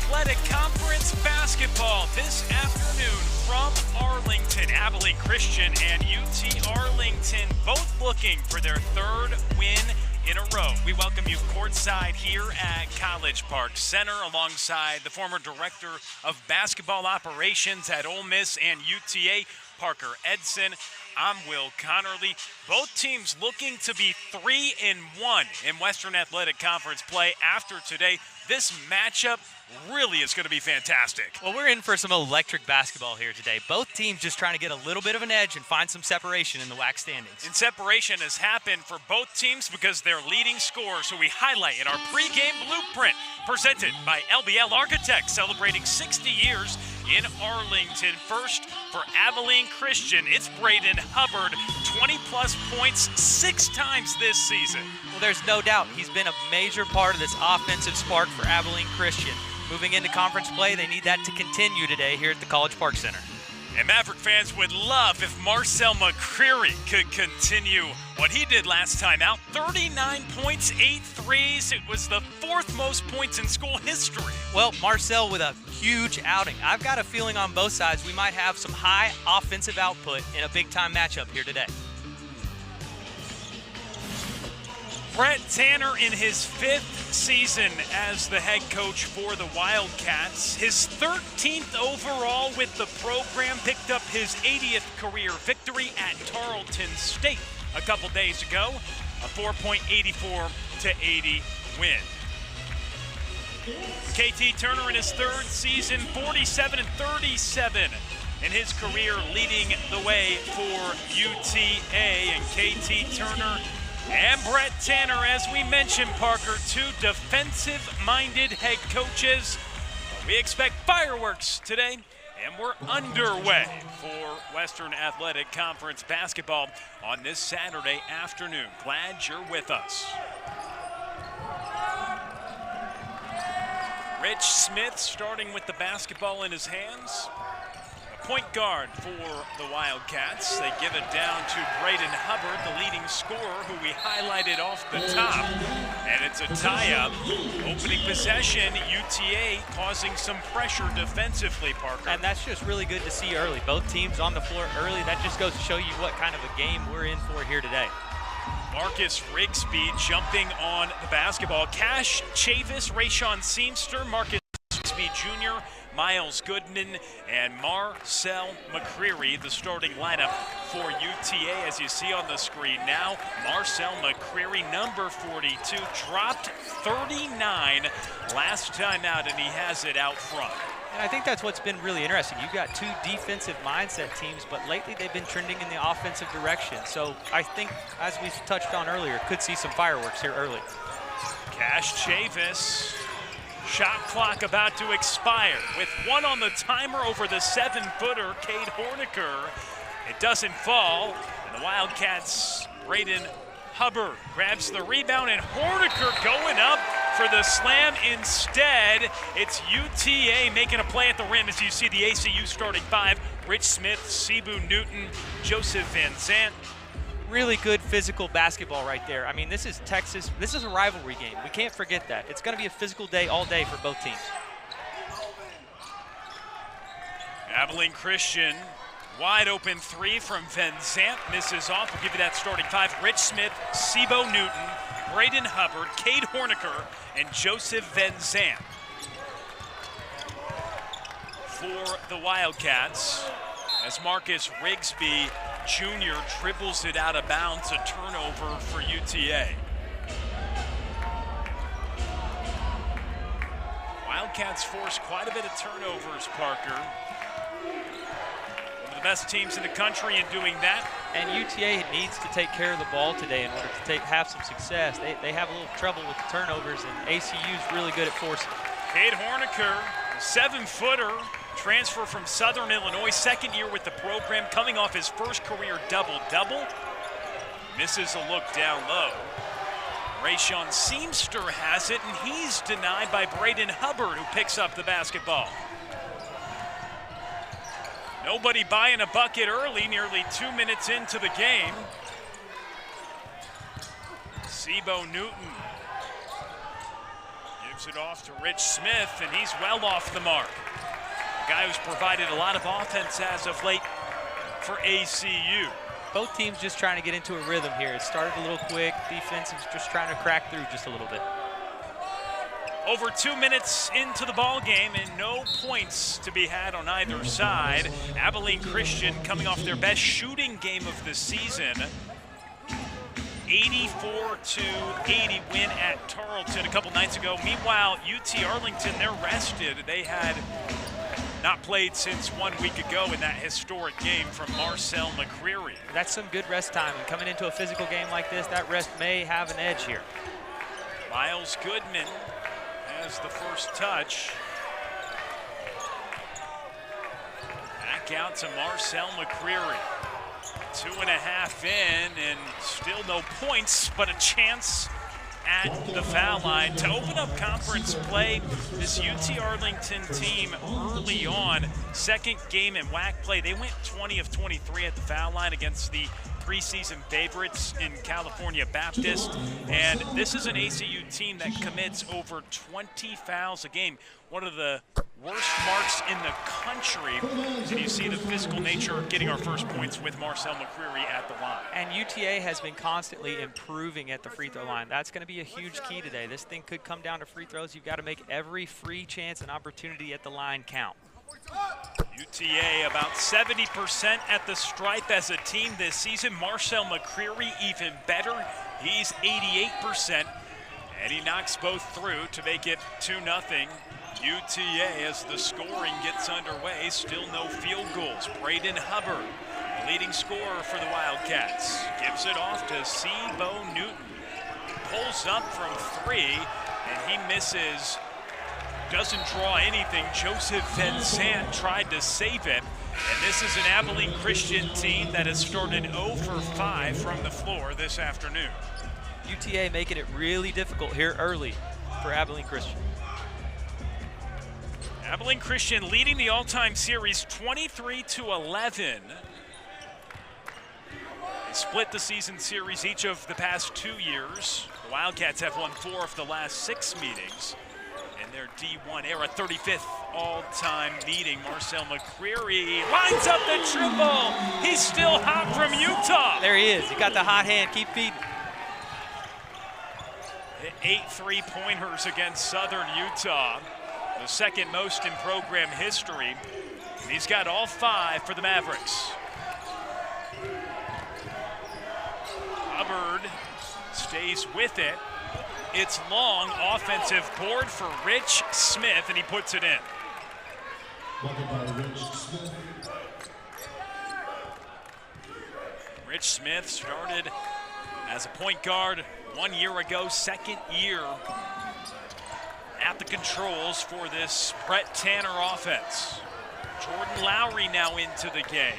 Athletic Conference basketball this afternoon from Arlington. Abilene Christian and UT Arlington both looking for their third win in a row. We welcome you courtside here at College Park Center alongside the former director of basketball operations at Ole Miss and UTA, Parker Edson. I'm Will Conerly. Both teams looking to be 3-1 in Western Athletic Conference play after today. This matchup really is going to be fantastic. Well, we're in for some electric basketball here today. Both teams just trying to get a little bit of an edge and find some separation in the WAC standings. And separation has happened for both teams because they're leading scorers, who we highlight in our pregame blueprint, presented by LBL Architects, celebrating 60 years in Arlington. First for Abilene Christian, it's Braden Hubbard, 20-plus points 6 times this season. Well, there's no doubt he's been a major part of this offensive spark for Abilene Christian. Moving into conference play, they need that to continue today here at the College Park Center. And Maverick fans would love if Marcel McCreary could continue what he did last time out. 39 points, 8 threes. It was the 4th most points in school history. Well, Marcel with a huge outing. I've got a feeling on both sides we might have some high offensive output in a big-time matchup here today. Brett Tanner in his 5th season as the head coach for the Wildcats. His 13th overall with the program, picked up his 80th career victory at Tarleton State a couple days ago. A 4.84 to 80 win. KT Turner in his 3rd season, 47-37 in his career, leading the way for UTA. And KT Turner and Brett Tanner, as we mentioned, Parker, 2 defensive-minded head coaches. We expect fireworks today, and we're underway for Western Athletic Conference basketball on this Saturday afternoon. Glad you're with us. Rich Smith starting with the basketball in his hands. Point guard for the Wildcats. They give it down to Braden Hubbard, the leading scorer, who we highlighted off the top. And it's a tie-up. Opening possession, UTA causing some pressure defensively, Parker. And that's just really good to see early. Both teams on the floor early. That just goes to show you what kind of a game we're in for here today. Marcus Rigsby jumping on the basketball. Cash Chavis, Rayshon Seamster, Marcus Rigsby Jr., Miles Goodman, and Marcel McCreary, the starting lineup for UTA, as you see on the screen now. Marcel McCreary, number 42, dropped 39 last time out, and he has it out front. And I think that's what's been really interesting. You've got 2 defensive mindset teams, but lately they've been trending in the offensive direction. So I think, as we touched on earlier, could see some fireworks here early. Cash Chavis. Shot clock about to expire with 1 on the timer over the 7-footer, Cade Horniker. It doesn't fall, and the Wildcats, Braden Hubbard grabs the rebound, and Horniker going up for the slam instead. It's UTA making a play at the rim, as you see the ACU starting 5. Rich Smith, Cebu Newton, Joseph Van Zandt. Really good physical basketball right there. I mean, this is Texas. This is a rivalry game. We can't forget that. It's going to be a physical day all day for both teams. Abilene Christian, wide open 3 from Van Zandt, misses off. We'll give you that starting 5. Rich Smith, Cebu Newton, Braden Hubbard, Cade Horniker, and Joseph Van Zandt. For the Wildcats, as Marcus Rigsby Jr. dribbles it out of bounds, a turnover for UTA. Wildcats force quite a bit of turnovers, Parker. One of the best teams in the country in doing that. And UTA needs to take care of the ball today in order to have some success. They have a little trouble with the turnovers, and ACU's really good at forcing. Cade Horniker, 7-footer. Transfer from Southern Illinois, 2nd year with the program, coming off his first career double-double. Misses a look down low. Rayshon Seamster has it, and he's denied by Braden Hubbard, who picks up the basketball. Nobody buying a bucket early, nearly 2 minutes into the game. Cebu Newton Gives it off to Rich Smith, and he's well off the mark. A guy who's provided a lot of offense as of late for ACU. Both teams just trying to get into a rhythm here. It started a little quick. Defense is just trying to crack through just a little bit. Over 2 minutes into the ball game and no points to be had on either side. Abilene Christian coming off their best shooting game of the season. 84-80 win at Tarleton a couple nights ago. Meanwhile, UT Arlington, they're rested. They had not played since 1 week ago in that historic game from Marcel McCreary. That's some good rest time. And coming into a physical game like this, that rest may have an edge here. Miles Goodman has the first touch. Back out to Marcel McCreary. 2.5 in and still no points, but a chance at the foul line to open up conference play. This UT Arlington team early on, second game in WAC play, they went 20 of 23 at the foul line against the preseason favorites in California Baptist, and this is an ACU team that commits over 20 fouls a game. One of the worst marks in the country, and you see the physical nature of getting our first points with Marcel McCreary at the line. And UTA has been constantly improving at the free throw line. That's going to be a huge key today. This thing could come down to free throws. You've got to make every free chance and opportunity at the line count. UTA about 70% at the stripe as a team this season. Marcel McCreary even better. He's 88%, and he knocks both through to make it 2-0. UTA as the scoring gets underway. Still no field goals. Braden Hubbard, leading scorer for the Wildcats, gives it off to C-Bo Newton. Pulls up from 3, and he misses. Doesn't draw anything. Joseph Vincent tried to save it. And this is an Abilene Christian team that has started 0 for 5 from the floor this afternoon. UTA making it really difficult here early for Abilene Christian. Abilene Christian leading the all-time series 23-11. They split the season series each of the past 2 years. The Wildcats have won 4 of the last 6 meetings in their D1 era. 35th all-time meeting. Marcel McCreary lines up the triple. He's still hot from Utah. There he is. He got the hot hand. Keep feeding. 8 3-pointers against Southern Utah. The second most in program history. And he's got all 5 for the Mavericks. Hubbard stays with it. It's long, offensive board for Rich Smith, and he puts it in. Rich Smith started as a point guard 1 year ago, second year at the controls for this Brett Tanner offense. Jordan Lowry now into the game.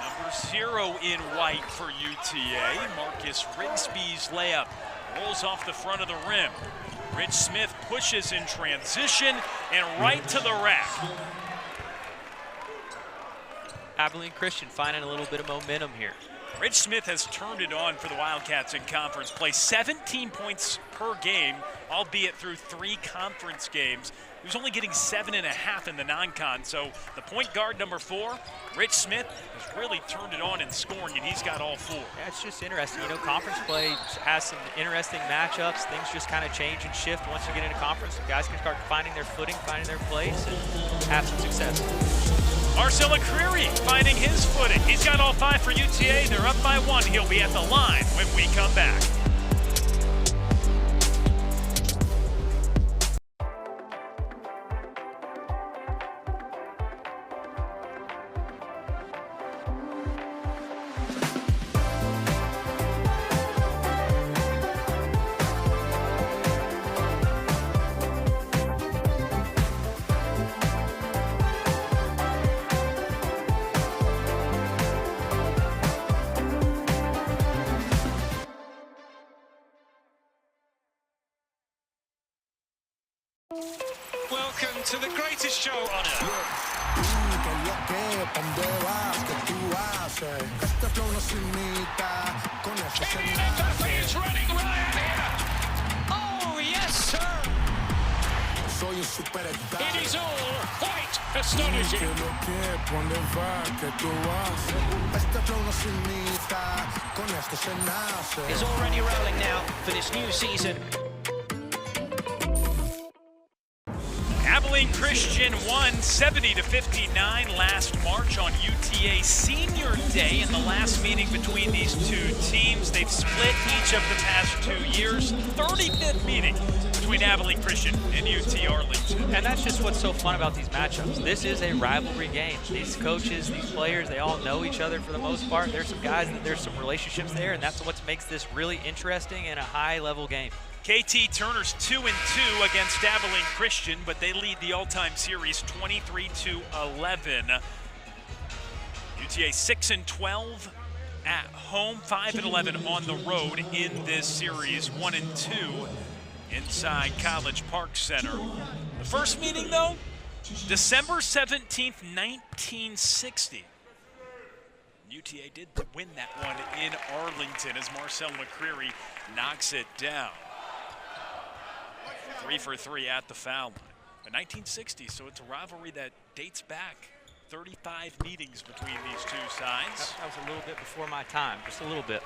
Number 0 in white for UTA. Marcus Rigsby's layup rolls off the front of the rim. Rich Smith pushes in transition and right to the rack. Abilene Christian finding a little bit of momentum here. Rich Smith has turned it on for the Wildcats in conference play. 17 points per game, albeit through 3 conference games. He was only getting 7.5 in the non-con. So the point guard, number 4, Rich Smith, has really turned it on in scoring, and he's got all 4. Yeah, it's just interesting. You know, conference play has some interesting matchups. Things just kind of change and shift once you get into conference. Guys can start finding their footing, finding their place, and have some success. Marcel McCreary finding his footing. He's got all 5 for UTA. They're up by 1. He'll be at the line when we come back. Welcome to the greatest show on earth. He is running right here. Oh, yes, sir. astonishing. It's already rolling now for this new season. Abilene Christian won 70-59 last March on UTA Senior Day in the last meeting between these two teams. They've split each of the past 2 years. 35th meeting between Abilene Christian and UT Arlington. And that's just what's so fun about these matchups. This is a rivalry game. These coaches, these players, they all know each other for the most part. There's some guys that there's some relationships there, and that's what makes this really interesting and a high-level game. KT Turner's 2-2 against Abilene Christian, but they lead the all-time series 23-11. UTA 6-12 at home, 5-11 on the road in this series, 1-2 inside College Park Center. The first meeting, though, December 17th, 1960. UTA did win that one in Arlington as Marcel McCreary knocks it down. 3 for 3 at the foul line. But 1960, so it's a rivalry that dates back 35 meetings between these two sides. That was a little bit before my time, just a little bit.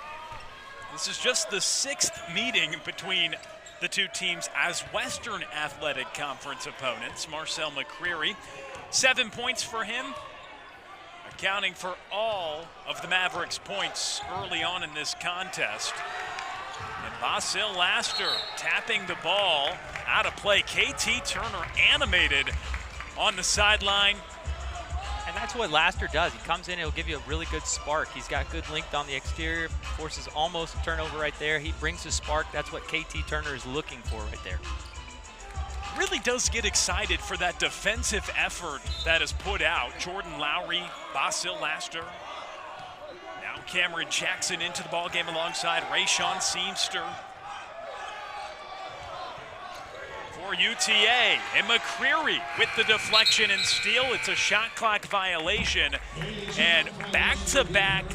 This is just the 6th meeting between the two teams as Western Athletic Conference opponents. Marcel McCreary, 7 points for him, accounting for all of the Mavericks' points early on in this contest. And Basil Laster tapping the ball out of play. KT Turner animated on the sideline. And that's what Laster does. He comes in, he'll give you a really good spark. He's got good length on the exterior, forces almost a turnover right there. He brings a spark. That's what KT Turner is looking for right there. Really does get excited for that defensive effort that is put out. Jordan Lowry, Basil Laster. Now Cameron Jackson into the ballgame alongside Rayshawn Seamster. For UTA, and McCreary with the deflection and steal. It's a shot clock violation, and back-to-back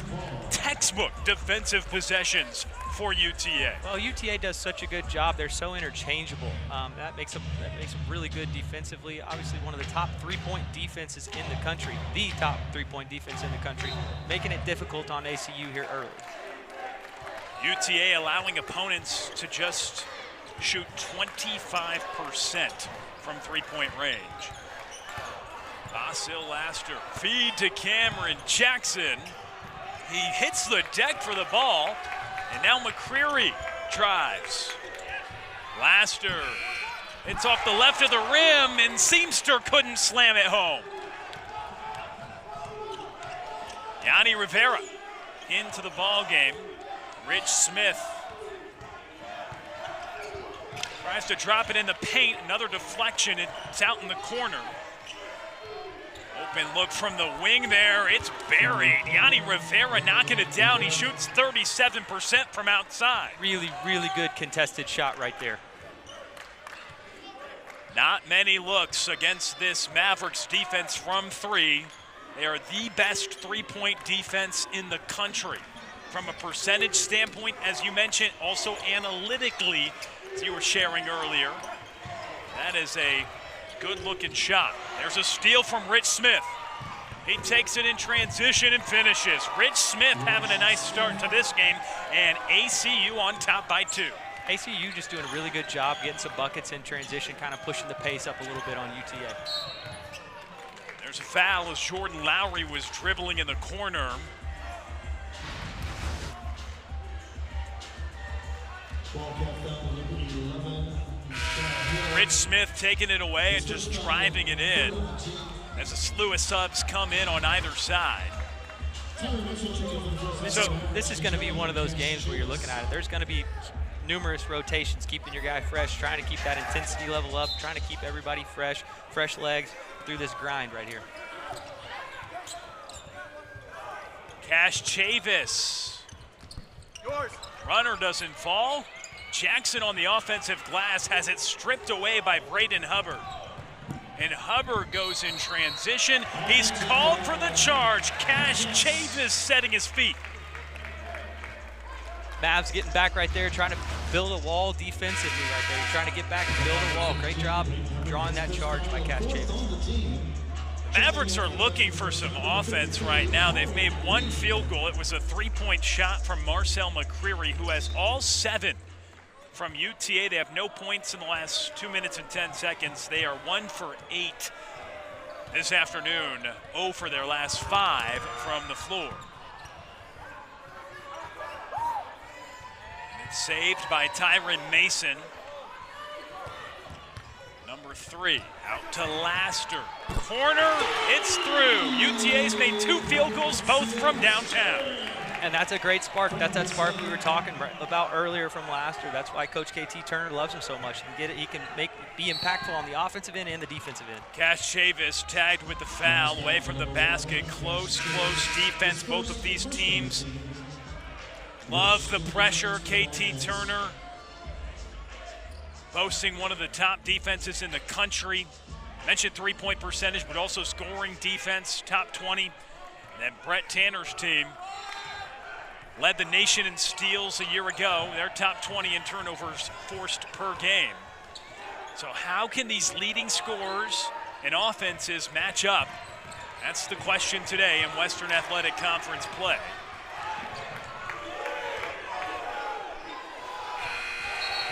textbook defensive possessions for UTA. Well, UTA does such a good job. They're so interchangeable. That makes them really good defensively. Obviously, one of the top three-point defenses in the country, the top three-point defense in the country, making it difficult on ACU here early. UTA allowing opponents to just shoot 25% from three-point range. Basil Laster, feed to Cameron Jackson. He hits the deck for the ball, and now McCreary drives. Laster, it's off the left of the rim, and Seamster couldn't slam it home. Yanni Rivera into the ball game. Rich Smith tries to drop it in the paint. Another deflection. It's out in the corner. Open look from the wing there. It's buried. Yanni Rivera knocking it down. He shoots 37% from outside. Really, really good contested shot right there. Not many looks against this Mavericks defense from three. They are the best three-point defense in the country. From a percentage standpoint, as you mentioned, also analytically, as you were sharing earlier. That is a good-looking shot. There's a steal from Rich Smith. He takes it in transition and finishes. Rich Smith having a nice start to this game, and ACU on top by 2. ACU just doing a really good job getting some buckets in transition, kind of pushing the pace up a little bit on UTA. There's a foul as Jordan Lowry was dribbling in the corner. Rich Smith taking it away and just driving it in as a slew of subs come in on either side. This is going to be one of those games where you're looking at it. There's going to be numerous rotations, keeping your guy fresh, trying to keep that intensity level up, trying to keep everybody fresh legs through this grind right here. Cash Chavis. Runner doesn't fall. Jackson on the offensive glass has it stripped away by Braden Hubbard. And Hubbard goes in transition. He's called for the charge. Cash Chavis setting his feet. Mavs getting back right there, trying to build a wall defensively right there. Trying to get back and build a wall. Great job drawing that charge by Cash Chavis. Mavericks are looking for some offense right now. They've made one field goal. It was a three-point shot from Marcel McCreary, who has all 7 from UTA. They have no points in the last 2 minutes and 10 seconds. They are 1 for 8 this afternoon, 0 for their last 5 from the floor. And it's saved by Tyron Mason. Number 3, out to Laster. Corner, it's through. UTA's made 2 field goals, both from downtown. And that's a great spark. That's that spark we were talking about earlier from Laster. That's why Coach KT Turner loves him so much. He can be impactful on the offensive end and the defensive end. Cash Chavis tagged with the foul, away from the basket. Close defense. Both of these teams love the pressure. KT Turner boasting one of the top defenses in the country. Mentioned three-point percentage, but also scoring defense, top 20. And then Brett Tanner's team led the nation in steals a year ago. They're top 20 in turnovers forced per game. So how can these leading scorers and offenses match up? That's the question today in Western Athletic Conference play.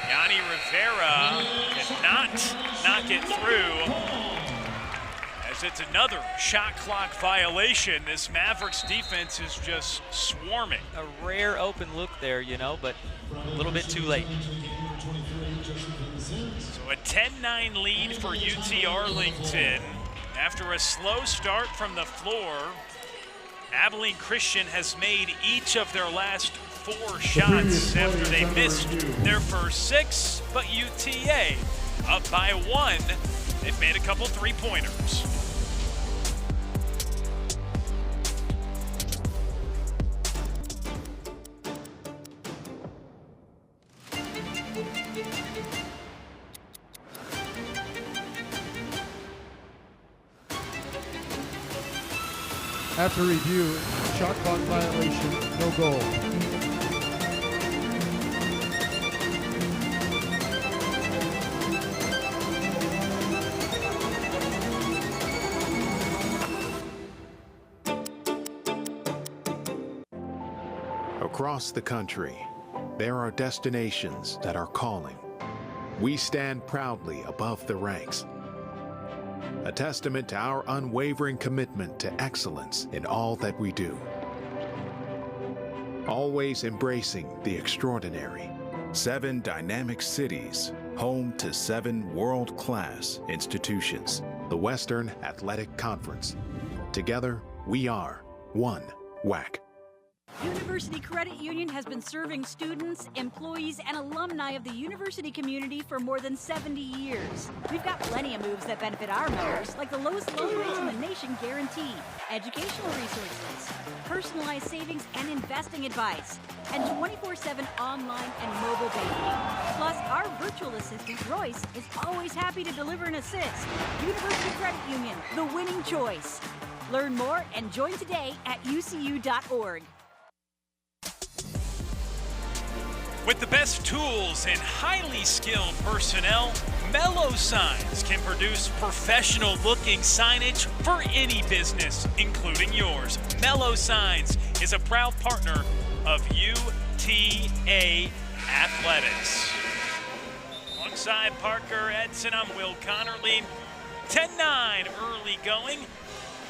Yanni Rivera cannot knock it through, as it's another shot clock violation. This Mavericks defense is just swarming. A rare open look there, you know, but a little bit too late. So a 10-9 lead for UT Arlington. After a slow start from the floor, Abilene Christian has made each of their last 4 shots after they missed their first 6, but UTA up by 1. They've made a couple three-pointers. After review, shot clock violation, no goal. Across the country, there are destinations that are calling. We stand proudly above the ranks, a testament to our unwavering commitment to excellence in all that we do. Always embracing the extraordinary. 7 dynamic cities, home to 7 world-class institutions. The Western Athletic Conference. Together, we are one WAC. University Credit Union has been serving students, employees, and alumni of the university community for more than 70 years. We've got plenty of moves that benefit our members, like the lowest loan rates in the nation guaranteed, educational resources, personalized savings and investing advice, and 24/7 online and mobile banking. Plus, our virtual assistant, Royce, is always happy to deliver an assist. University Credit Union, the winning choice. Learn more and join today at ucu.org. With the best tools and highly skilled personnel, Mellow Signs can produce professional-looking signage for any business, including yours. Mellow Signs is a proud partner of UTA Athletics. Alongside Parker Edson, I'm Will Conerly. 10-9 early going.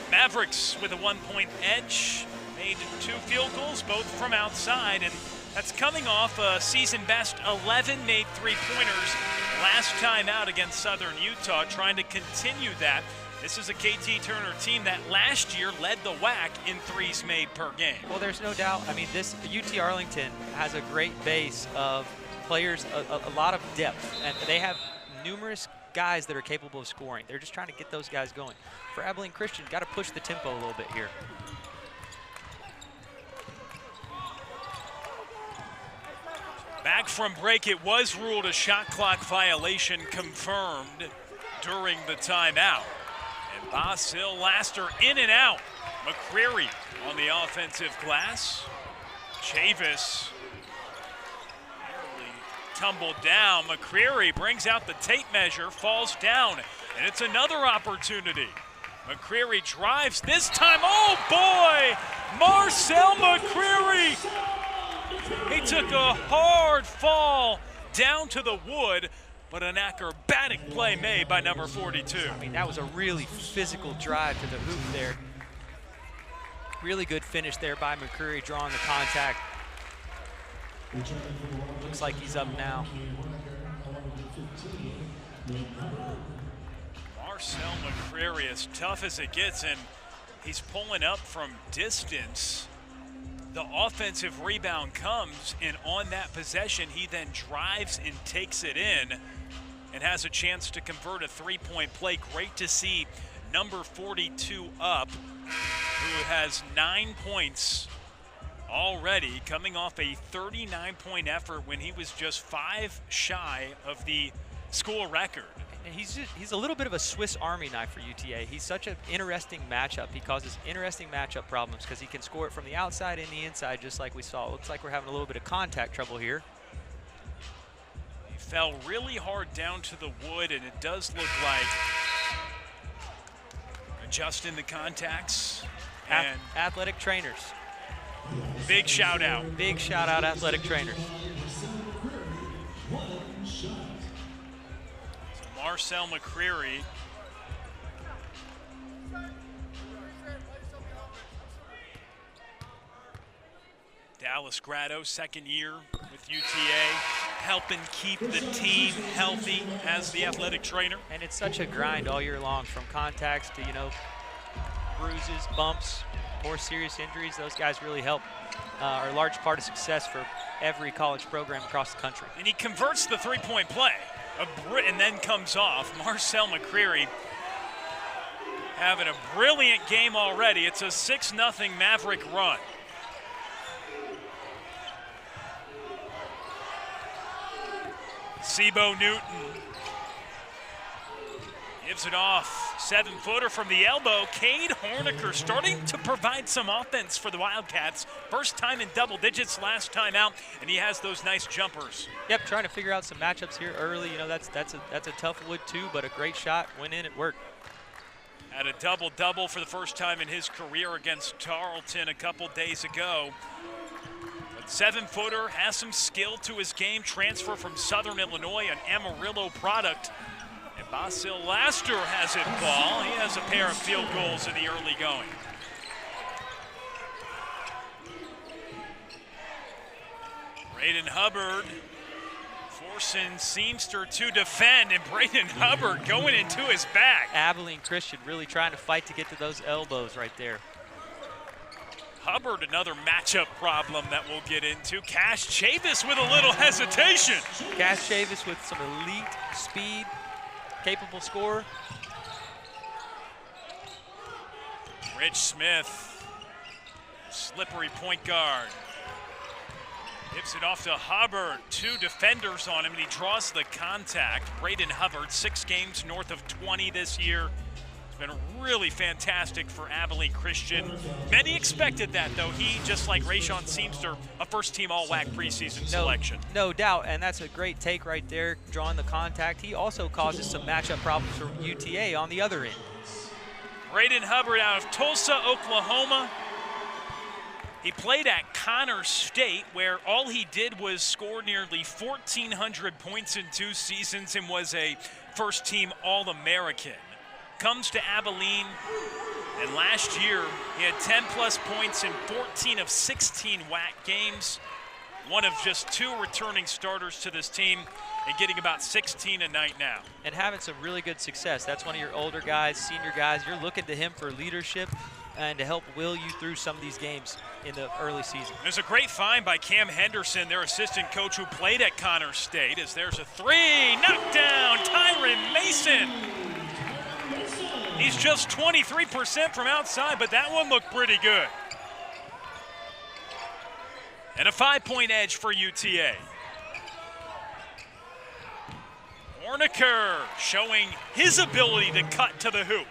Mavericks with a 1-point edge. Made 2 field goals, both from outside, and that's coming off a season-best 11 made three-pointers last time out against Southern Utah, trying to continue that. This is a KT Turner team that last year led the WAC in threes made per game. Well, there's no doubt. I mean, this UT Arlington has a great base of players, a lot of depth, and they have numerous guys that are capable of scoring. They're just trying to get those guys going. For Abilene Christian, got to push the tempo a little bit here. Back from break, it was ruled a shot clock violation, confirmed during the timeout. And Basil Laster in and out. McCreary on the offensive glass. Chavis nearly tumbled down. McCreary brings out the tape measure, falls down, and it's another opportunity McCreary drives this time. Oh boy! Marcel McCreary! He took a hard fall down to the wood, but an acrobatic play made by number 42. I mean, that was a really physical drive to the hoop there. Really good finish there by McCreary, drawing the contact. Looks like he's up now. Marcel McCreary, as tough as it gets, and he's pulling up from distance. The offensive rebound comes, and on that possession, he then drives and takes it in and has a chance to convert a three-point play. Great to see number 42 up, who has 9 points already, coming off a 39-point effort when he was just 5 shy of the school record. And he's a little bit of a Swiss Army knife for UTA. He's such an interesting matchup. He causes interesting matchup problems because he can score it from the outside and the inside, just like we saw. It looks like we're having a little bit of contact trouble here. He fell really hard down to the wood, and it does look like adjusting the contacts. And athletic trainers. Big shout out. Big shout out, athletic trainers. Marcel McCreary. Dallas Grado, second year with UTA, helping keep the team healthy as the athletic trainer. And it's such a grind all year long, from contacts to, bruises, bumps, more serious injuries. Those guys really help, are a large part of success for every college program across the country. And he converts the three-point play. And then comes off. Marcel McCreary having a brilliant game already. It's a 6-0 Maverick run. Sibo Newton gives it off. 7-footer from the elbow. Cade Horniker starting to provide some offense for the Wildcats. First time in double digits last time out, and he has those nice jumpers. Yep, trying to figure out some matchups here early. That's a tough wood too, but a great shot went in. It worked. Had a double-double for the first time in his career against Tarleton a couple days ago. But 7-footer, has some skill to his game. Transfer from Southern Illinois, an Amarillo product. And Basil Laster has it ball. He has a pair of field goals in the early going. Braden Hubbard forcing Seamster to defend, and Braden Hubbard going into his back. Abilene Christian really trying to fight to get to those elbows right there. Hubbard, another matchup problem that we'll get into. Cash Chavis with a little hesitation. Cash Chavis with some elite speed, capable scorer. Rich Smith, slippery point guard. Gives it off to Hubbard. 2 defenders on him, and he draws the contact. Braden Hubbard, 6 games north of 20 this year. It's been really fantastic for Abilene Christian. Many expected that, though. He, just like Rayshon Seamster, a first-team All-WAC preseason selection. No doubt, and that's a great take right there, drawing the contact. He also causes some matchup problems for UTA on the other end. Braden Hubbard out of Tulsa, Oklahoma. He played at Connors State, where all he did was score nearly 1,400 points in 2 seasons and was a first-team All-American. Comes to Abilene, and last year he had 10-plus points in 14 of 16 WAC games. One of just 2 returning starters to this team, and getting about 16 a night now. And having some really good success. That's one of your older guys, senior guys. You're looking to him for leadership and to help will you through some of these games in the early season. There's a great find by Cam Henderson, their assistant coach who played at Connors State, as there's a 3, knocked down, Tyron Mason. He's just 23% from outside, but that one looked pretty good. And a 5-point edge for UTA. Horniker showing his ability to cut to the hoop.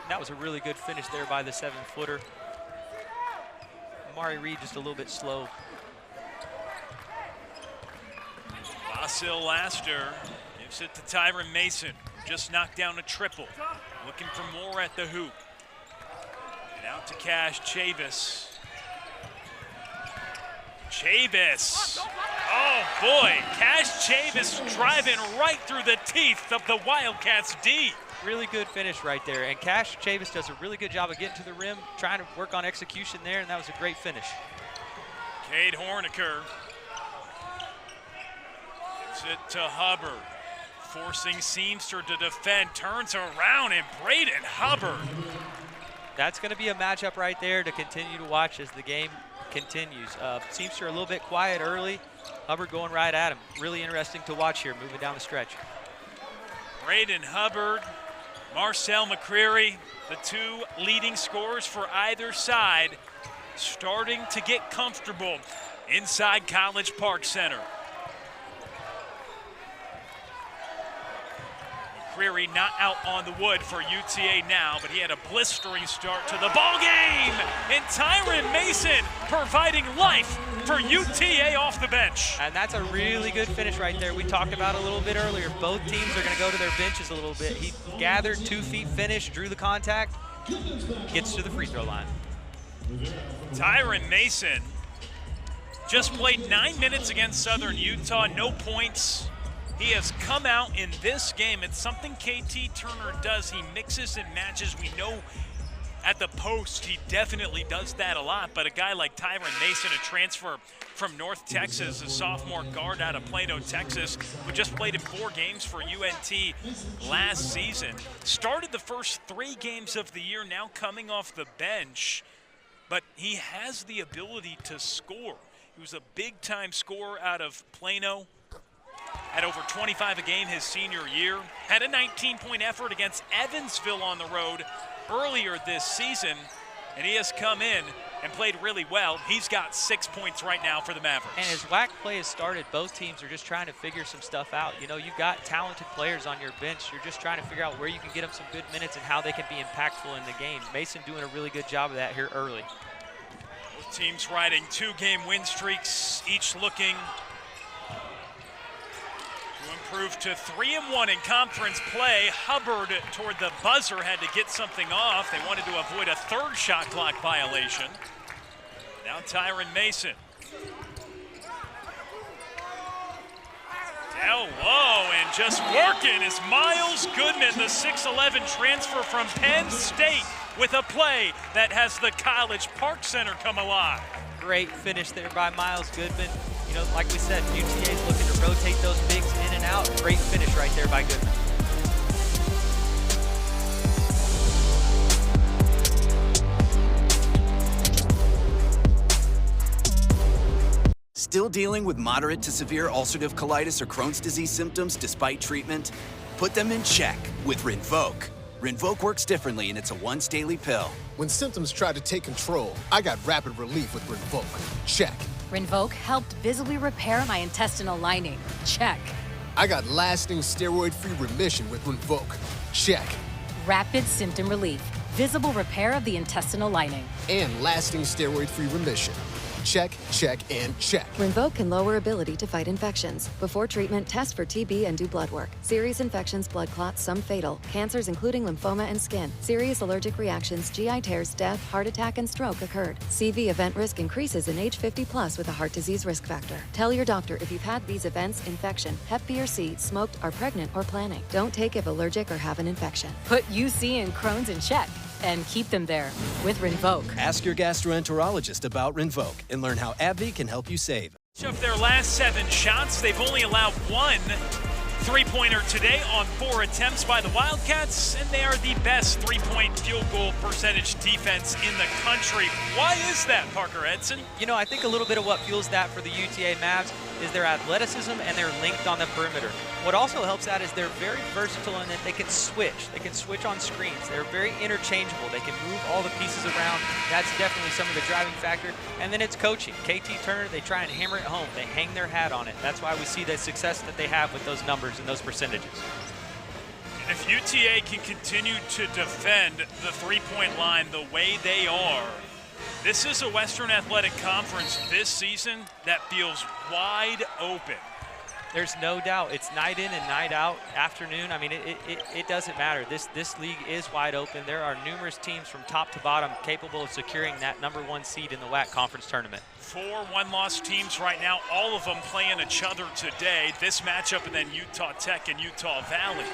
That was a really good finish there by the 7-footer. Amari Reed just a little bit slow. Basil Laster gives it to Tyron Mason. just knocked down a triple. Looking for more at the hoop. And out to Cash Chavis. Chavis. Oh boy, Cash Chavis driving right through the teeth of the Wildcats D. Really good finish right there. And Cash Chavis does a really good job of getting to the rim, trying to work on execution there, and that was a great finish. Cade Horniker. Gives it to Hubbard. Forcing Seamster to defend. Turns around, and Braden Hubbard. That's going to be a matchup right there to continue to watch as the game continues. Seamster a little bit quiet early. Hubbard going right at him. Really interesting to watch here, moving down the stretch. Braden Hubbard, Marcel McCreary, the two leading scorers for either side, starting to get comfortable inside College Park Center. McCreary not out on the wood for UTA now, but he had a blistering start to the ball game. And Tyron Mason providing life for UTA off the bench. And that's a really good finish right there. We talked about it a little bit earlier. Both teams are going to go to their benches a little bit. He gathered 2 feet finish, drew the contact, gets to the free throw line. Tyron Mason just played 9 minutes against Southern Utah, no points. He has come out in this game. It's something KT Turner does. He mixes and matches. We know at the post he definitely does that a lot, but a guy like Tyron Mason, a transfer from North Texas, a sophomore guard out of Plano, Texas, who just played in 4 games for UNT last season. Started the first 3 games of the year, now coming off the bench, but he has the ability to score. He was a big-time scorer out of Plano. Had over 25 a game his senior year. Had a 19-point effort against Evansville on the road earlier this season. And he has come in and played really well. He's got 6 points right now for the Mavericks. And as WAC play has started, both teams are just trying to figure some stuff out. You know, you've got talented players on your bench. You're just trying to figure out where you can get them some good minutes and how they can be impactful in the game. Mason doing a really good job of that here early. Both teams riding 2-game win streaks, each looking improved to 3-1 in conference play. Hubbard toward the buzzer had to get something off. They wanted to avoid a 3rd shot clock violation. Now Tyron Mason. Down low and just working is Miles Goodman, the 6'11 transfer from Penn State, with a play that has the College Park Center come alive. Great finish there by Miles Goodman. You know, like we said, UTA is looking to rotate those bigs in and out. Great finish right there by Goodman. Still dealing with moderate to severe ulcerative colitis or Crohn's disease symptoms despite treatment? Put them in check with Rinvoq. Rinvoq works differently, and it's a once-daily pill. When symptoms try to take control, I got rapid relief with Rinvoq. Check. Rinvoq helped visibly repair my intestinal lining. Check. I got lasting steroid-free remission with Rinvoq. Check. Rapid symptom relief, visible repair of the intestinal lining, and lasting steroid-free remission. Check, check, and check. Rinvoq can lower ability to fight infections. Before treatment, test for TB and do blood work. Serious infections, blood clots, some fatal. Cancers including lymphoma and skin. Serious allergic reactions, GI tears, death, heart attack, and stroke occurred. CV event risk increases in age 50+ with a heart disease risk factor. Tell your doctor if you've had these events, infection, Hep B or C, smoked, are pregnant, or planning. Don't take if allergic or have an infection. Put UC and Crohn's in check and keep them there with Rinvoq. Ask your gastroenterologist about Rinvoq and learn how AbbVie can help you save. Of their last 7 shots, they've only allowed 1 3-pointer today on 4 attempts by the Wildcats, and they are the best 3-point field goal percentage defense in the country. Why is that, Parker Edson? You know, I think a little bit of what fuels that for the UTA Mavs is their athleticism and their length on the perimeter. What also helps that is they're very versatile in that they can switch. They can switch on screens. They're very interchangeable. They can move all the pieces around. That's definitely some of the driving factor. And then it's coaching. KT Turner, they try and hammer it home. They hang their hat on it. That's why we see the success that they have with those numbers and those percentages. And if UTA can continue to defend the 3-point line the way they are, this is a Western Athletic Conference this season that feels wide open. There's no doubt. It's night in and night out, afternoon. I mean, it doesn't matter. This league is wide open. There are numerous teams from top to bottom capable of securing that #1 seed in the WAC conference tournament. 4 one-loss teams right now, all of them playing each other today. This matchup, and then Utah Tech and Utah Valley.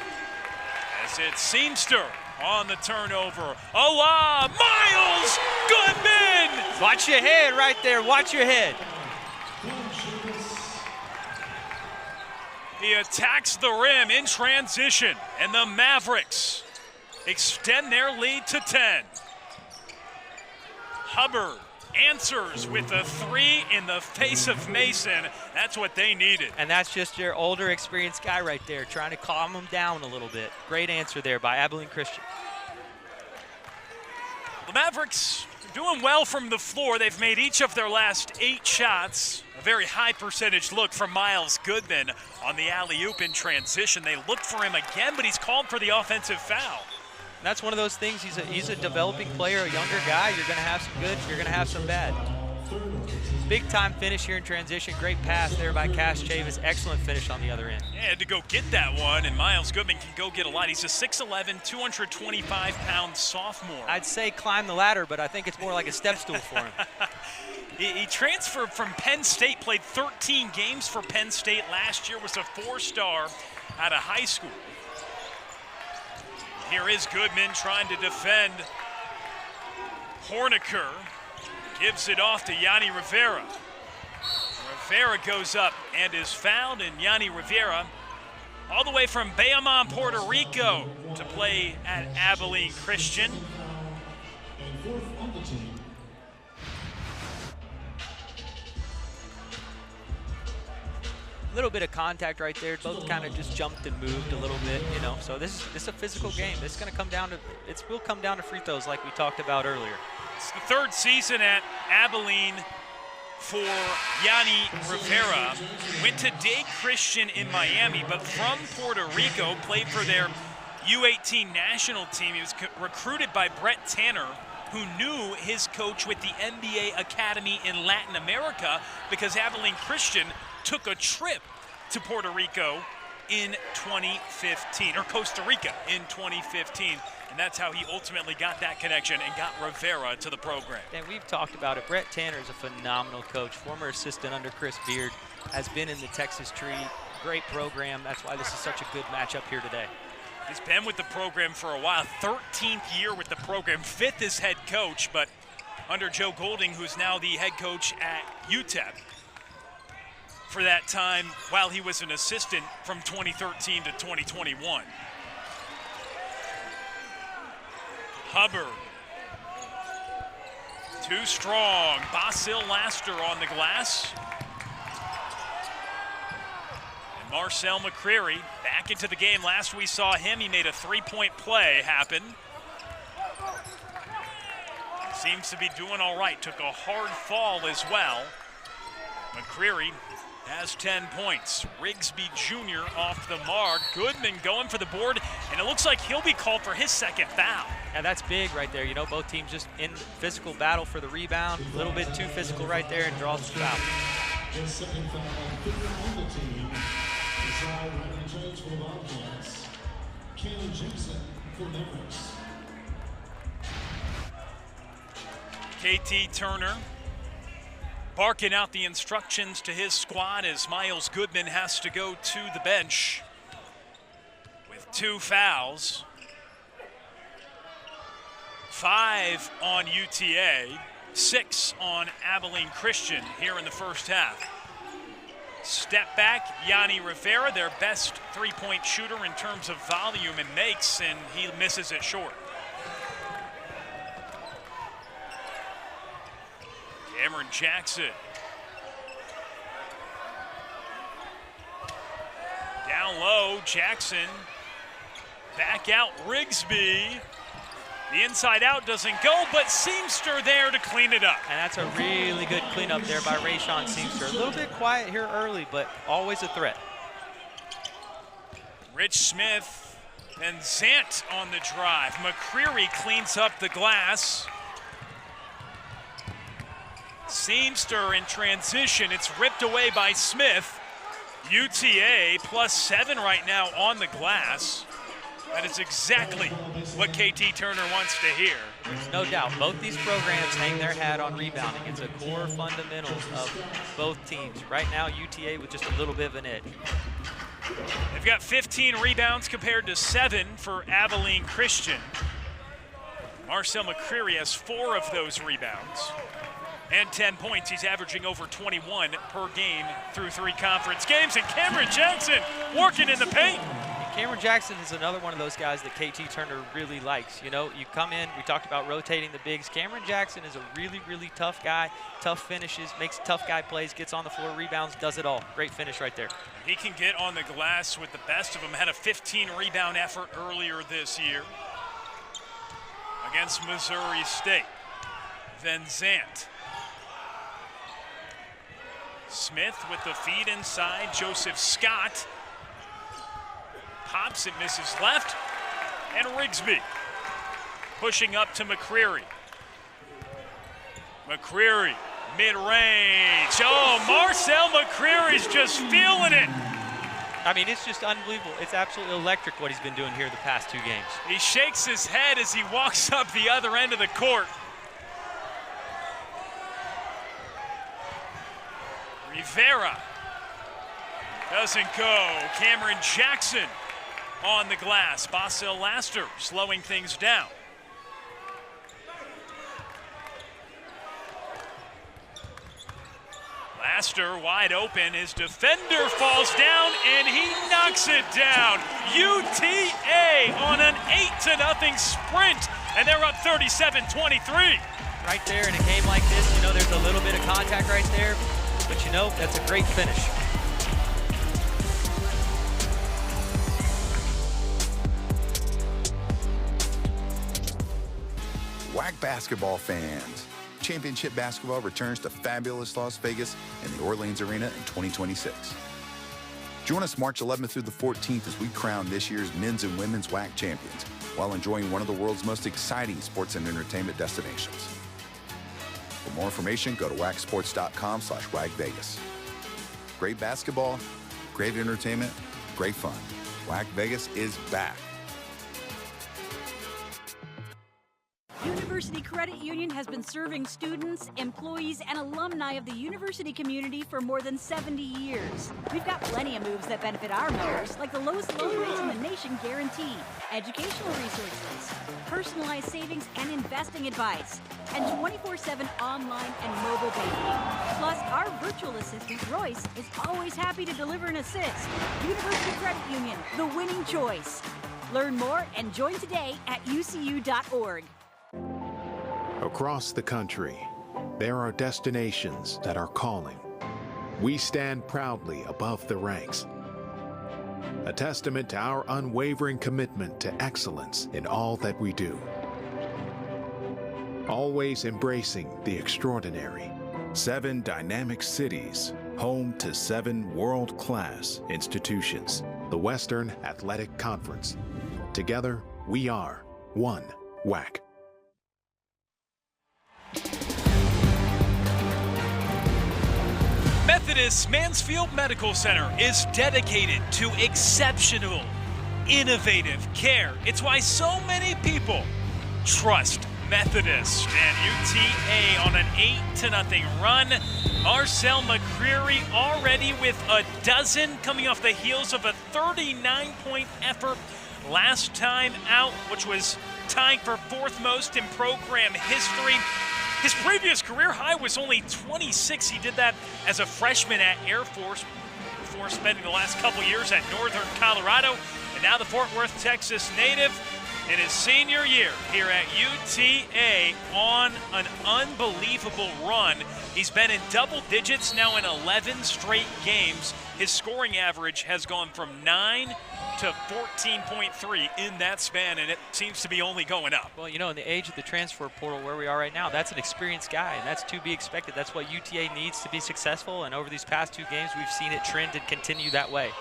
As it's Seamster on the turnover. Miles Goodman! Watch your head right there. Watch your head. He attacks the rim in transition, and the Mavericks extend their lead to 10. Hubbard answers with a 3 in the face of Mason. That's what they needed. And that's just your older, experienced guy right there, trying to calm him down a little bit. Great answer there by Abilene Christian. The Mavericks doing well from the floor. They've made each of their last 8 shots. A very high percentage look from Miles Goodman on the alley-oop in transition. They looked for him again, but he's called for the offensive foul. And that's one of those things. He's a developing player, a younger guy. You're going to have some good, you're going to have some bad. Big time finish here in transition. Great pass there by Cash Chavis. Excellent finish on the other end. Yeah, had to go get that one, and Miles Goodman can go get a lot. He's a 6'11", 225-pound sophomore. I'd say climb the ladder, but I think it's more like a step stool for him. He transferred from Penn State, played 13 games for Penn State last year, was a 4-star out of high school. Here is Goodman trying to defend. Horniker gives it off to Yanni Rivera. Rivera goes up and is fouled, and Yanni Rivera, all the way from Bayamon, Puerto Rico, to play at Abilene Christian. A little bit of contact right there. Both kind of just jumped and moved a little bit, you know. So this is a physical game. It's going to come down to will come down to free throws like we talked about earlier. It's the 3rd season at Abilene for Yanni Rivera. Went to Day Christian in Miami, but from Puerto Rico, played for their U18 national team. He was recruited by Brett Tanner, who knew his coach with the NBA Academy in Latin America, because Abilene Christian took a trip to Puerto Rico in 2015, or Costa Rica in 2015. And that's how he ultimately got that connection and got Rivera to the program. And we've talked about it. Brett Tanner is a phenomenal coach, former assistant under Chris Beard, has been in the Texas tree. Great program. That's why this is such a good matchup here today. He's been with the program for a while, 13th year with the program, 5th as head coach, but under Joe Golding, who's now the head coach at UTEP. For that time while he was an assistant from 2013 to 2021. Hubbard. Too strong. Basil Laster on the glass. And Marcel McCreary back into the game. Last we saw him, he made a 3-point play happen. Seems to be doing all right. Took a hard fall as well. McCreary has 10 points. Rigsby Jr. off the mark. Goodman going for the board, and it looks like he'll be called for his 2nd foul. And that's big right there. You know, both teams just in physical battle for the rebound. A little bit too physical right there, and draws the foul. KT Turner barking out the instructions to his squad as Miles Goodman has to go to the bench with 2 fouls. 5 on UTA, 6 on Abilene Christian here in the first half. Step back, Yanni Rivera, their best 3-point shooter in terms of volume, and makes, and he misses it short. Cameron Jackson. Down low, Jackson. Back out, Rigsby. The inside out doesn't go, but Seamster there to clean it up. And that's a really good cleanup there by Rayshawn Seamster. A little bit quiet here early, but always a threat. Rich Smith and Zant on the drive. McCreary cleans up the glass. Seamster in transition. It's ripped away by Smith. UTA +7 right now on the glass. That is exactly what KT Turner wants to hear. There's no doubt. Both these programs hang their hat on rebounding. It's a core fundamental of both teams. Right now, UTA with just a little bit of an edge. They've got 15 rebounds compared to 7 for Abilene Christian. Marcel McCreary has 4 of those rebounds and 10 points. He's averaging over 21 per game through 3 conference games. And Cameron Jackson working in the paint. Cameron Jackson is another one of those guys that KT Turner really likes. You know, you come in, we talked about rotating the bigs. Cameron Jackson is a really, really tough guy, tough finishes, makes tough guy plays, gets on the floor, rebounds, does it all. Great finish right there. He can get on the glass with the best of them. Had a 15 rebound effort earlier this year against Missouri State. Then Zant. Smith with the feed inside. Joseph Scott pops it, misses left. And Rigsby pushing up to McCreary. McCreary, mid-range. Oh, Marcel McCreary's just feeling it. I mean, it's just unbelievable. It's absolutely electric what he's been doing here the past 2 games. He shakes his head as he walks up the other end of the court. Rivera doesn't go. Cameron Jackson on the glass. Basil Laster slowing things down. Laster wide open. His defender falls down and he knocks it down. UTA on an 8-0 sprint, and they're up 37-23. Right there in a game like this, you know, there's a little bit of contact right there, but you know, that's a great finish. WAC basketball fans, championship basketball returns to fabulous Las Vegas and the Orleans Arena in 2026. Join us March 11th through the 14th as we crown this year's men's and women's WAC champions while enjoying one of the world's most exciting sports and entertainment destinations. For more information, go to wacsports.com/WACVegas. Great basketball, great entertainment, great fun. WAC Vegas is back. University Credit Union has been serving students, employees, and alumni of the university community for more than 70 years. We've got plenty of moves that benefit our members, like the lowest loan rates in the nation guaranteed, educational resources, personalized savings and investing advice, and 24/7 online and mobile banking. Plus, our virtual assistant, Royce, is always happy to deliver an assist. University Credit Union, the winning choice. Learn more and join today at ucu.org. Across the country, there are destinations that are calling. We stand proudly above the ranks, a testament to our unwavering commitment to excellence in all that we do. Always embracing the extraordinary. 7 dynamic cities, home to 7 world-class institutions. The Western Athletic Conference. Together, we are one WAC. Methodist Mansfield Medical Center is dedicated to exceptional, innovative care. It's why so many people trust Methodist. And UTA on an 8-0 run. Marcel McCreary already with a dozen, coming off the heels of a 39-point effort last time out, which was tied for 4th most in program history. His previous career high was only 26. He did that as a freshman at Air Force before spending the last couple years at Northern Colorado, and now the Fort Worth, Texas native in his senior year here at UTA on an unbelievable run. He's been in double digits now in 11 straight games. His scoring average has gone from 9 to 14.3 in that span, and it seems to be only going up. Well, you know, in the age of the transfer portal where we are right now, that's an experienced guy, and that's to be expected. That's what UTA needs to be successful, and over these past 2 games, we've seen it trend and continue that way.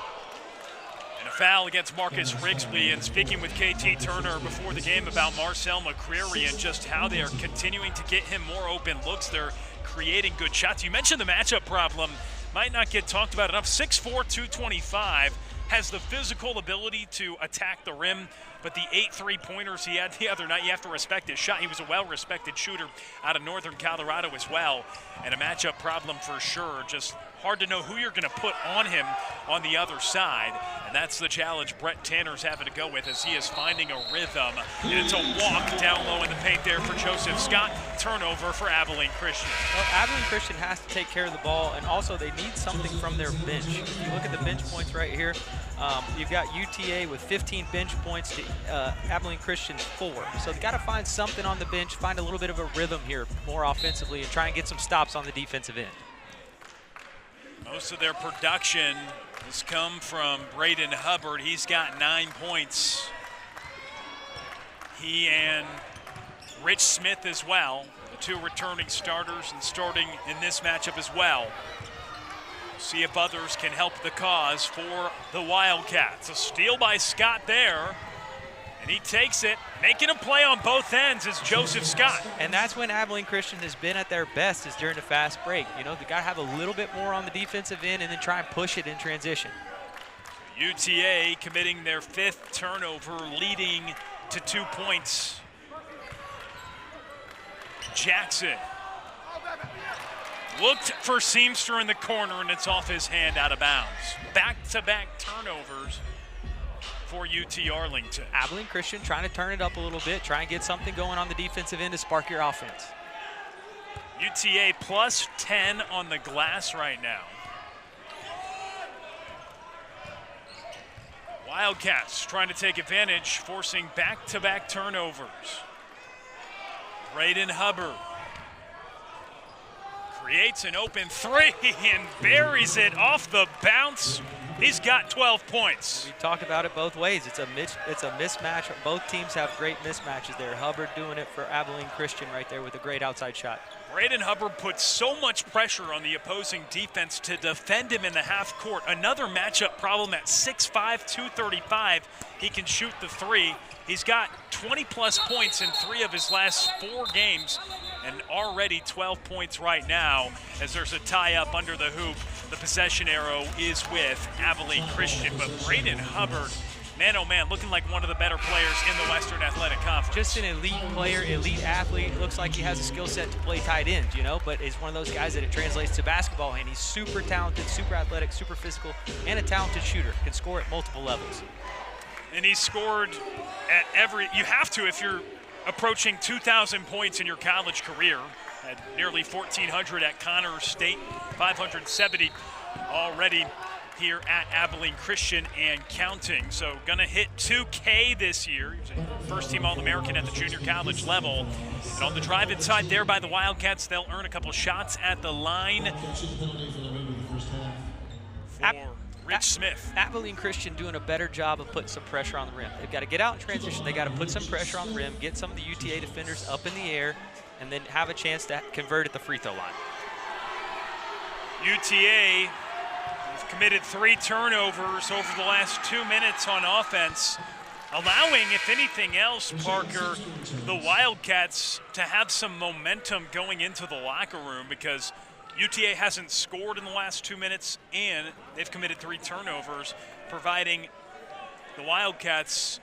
And a foul against Marcus Rigsby. And speaking with KT Turner before the game about Marcel McCreary and just how they are continuing to get him more open looks, they're creating good shots. You mentioned the matchup problem might not get talked about enough. 6'4", 225, has the physical ability to attack the rim, but the 8 3-pointers he had the other night, you have to respect his shot. He was a well-respected shooter out of Northern Colorado as well, and a matchup problem for sure. Just hard to know who you're going to put on him on the other side, and that's the challenge Brett Tanner's having to go with as he is finding a rhythm. And it's a walk down low in the paint there for Joseph Scott. Turnover for Abilene Christian. Well, Abilene Christian has to take care of the ball, and also they need something from their bench. If you look at the bench points right here, you've got UTA with 15 bench points to Abilene Christian's 4. So they've got to find something on the bench, find a little bit of a rhythm here more offensively, and try and get some stops on the defensive end. Most of their production has come from Braden Hubbard. He's got 9 points. He and Rich Smith as well, the 2 returning starters and starting in this matchup as well. See if others can help the cause for the Wildcats. A steal by Scott there, and he takes it. Making a play on both ends is Joseph Scott. And that's when Abilene Christian has been at their best, is during the fast break. You know, they got to have a little bit more on the defensive end and then try and push it in transition. UTA committing their 5th turnover, leading to 2 points. Jackson looked for Seamster in the corner, and it's off his hand out of bounds. Back-to-back turnovers for UT Arlington. Abilene Christian trying to turn it up a little bit, try and get something going on the defensive end to spark your offense. UTA plus 10 on the glass right now. Wildcats trying to take advantage, forcing back-to-back turnovers. Braden Hubbard creates an open 3 and buries it off the bounce. He's got 12 points. We talk about it both ways. It's a mismatch. Both teams have great mismatches there. Hubbard doing it for Abilene Christian right there with a great outside shot. Braden Hubbard put so much pressure on the opposing defense to defend him in the half court. Another matchup problem at 6'5", 235. He can shoot the 3. He's got 20-plus points in 3 of his last 4 games, and already 12 points right now as there's a tie-up under the hoop. The possession arrow is with Abilene Christian, but Braden Hubbard, man, oh man, looking like one of the better players in the Western Athletic Conference. Just an elite player, elite athlete. Looks like he has a skill set to play tight end, you know, but is one of those guys that it translates to basketball, and he's super talented, super athletic, super physical, and a talented shooter. Can score at multiple levels. And he scored at you have to if you're approaching 2,000 points in your college career. Had nearly 1,400 at Connors State, 570 already here at Abilene Christian and counting. So gonna hit 2K this year. He's a first-team All-American at the junior college level. And on the drive inside there by the Wildcats, they'll earn a couple shots at the line for Rich Smith. Abilene Christian doing a better job of putting some pressure on the rim. They've got to get out in transition. They got to put some pressure on the rim, get some of the UTA defenders up in the air, and then have a chance to convert at the free throw line. UTA has committed 3 turnovers over the last 2 minutes on offense, allowing, if anything else, Parker, the Wildcats to have some momentum going into the locker room, because UTA hasn't scored in the last 2 minutes, and they've committed 3 turnovers, providing the Wildcats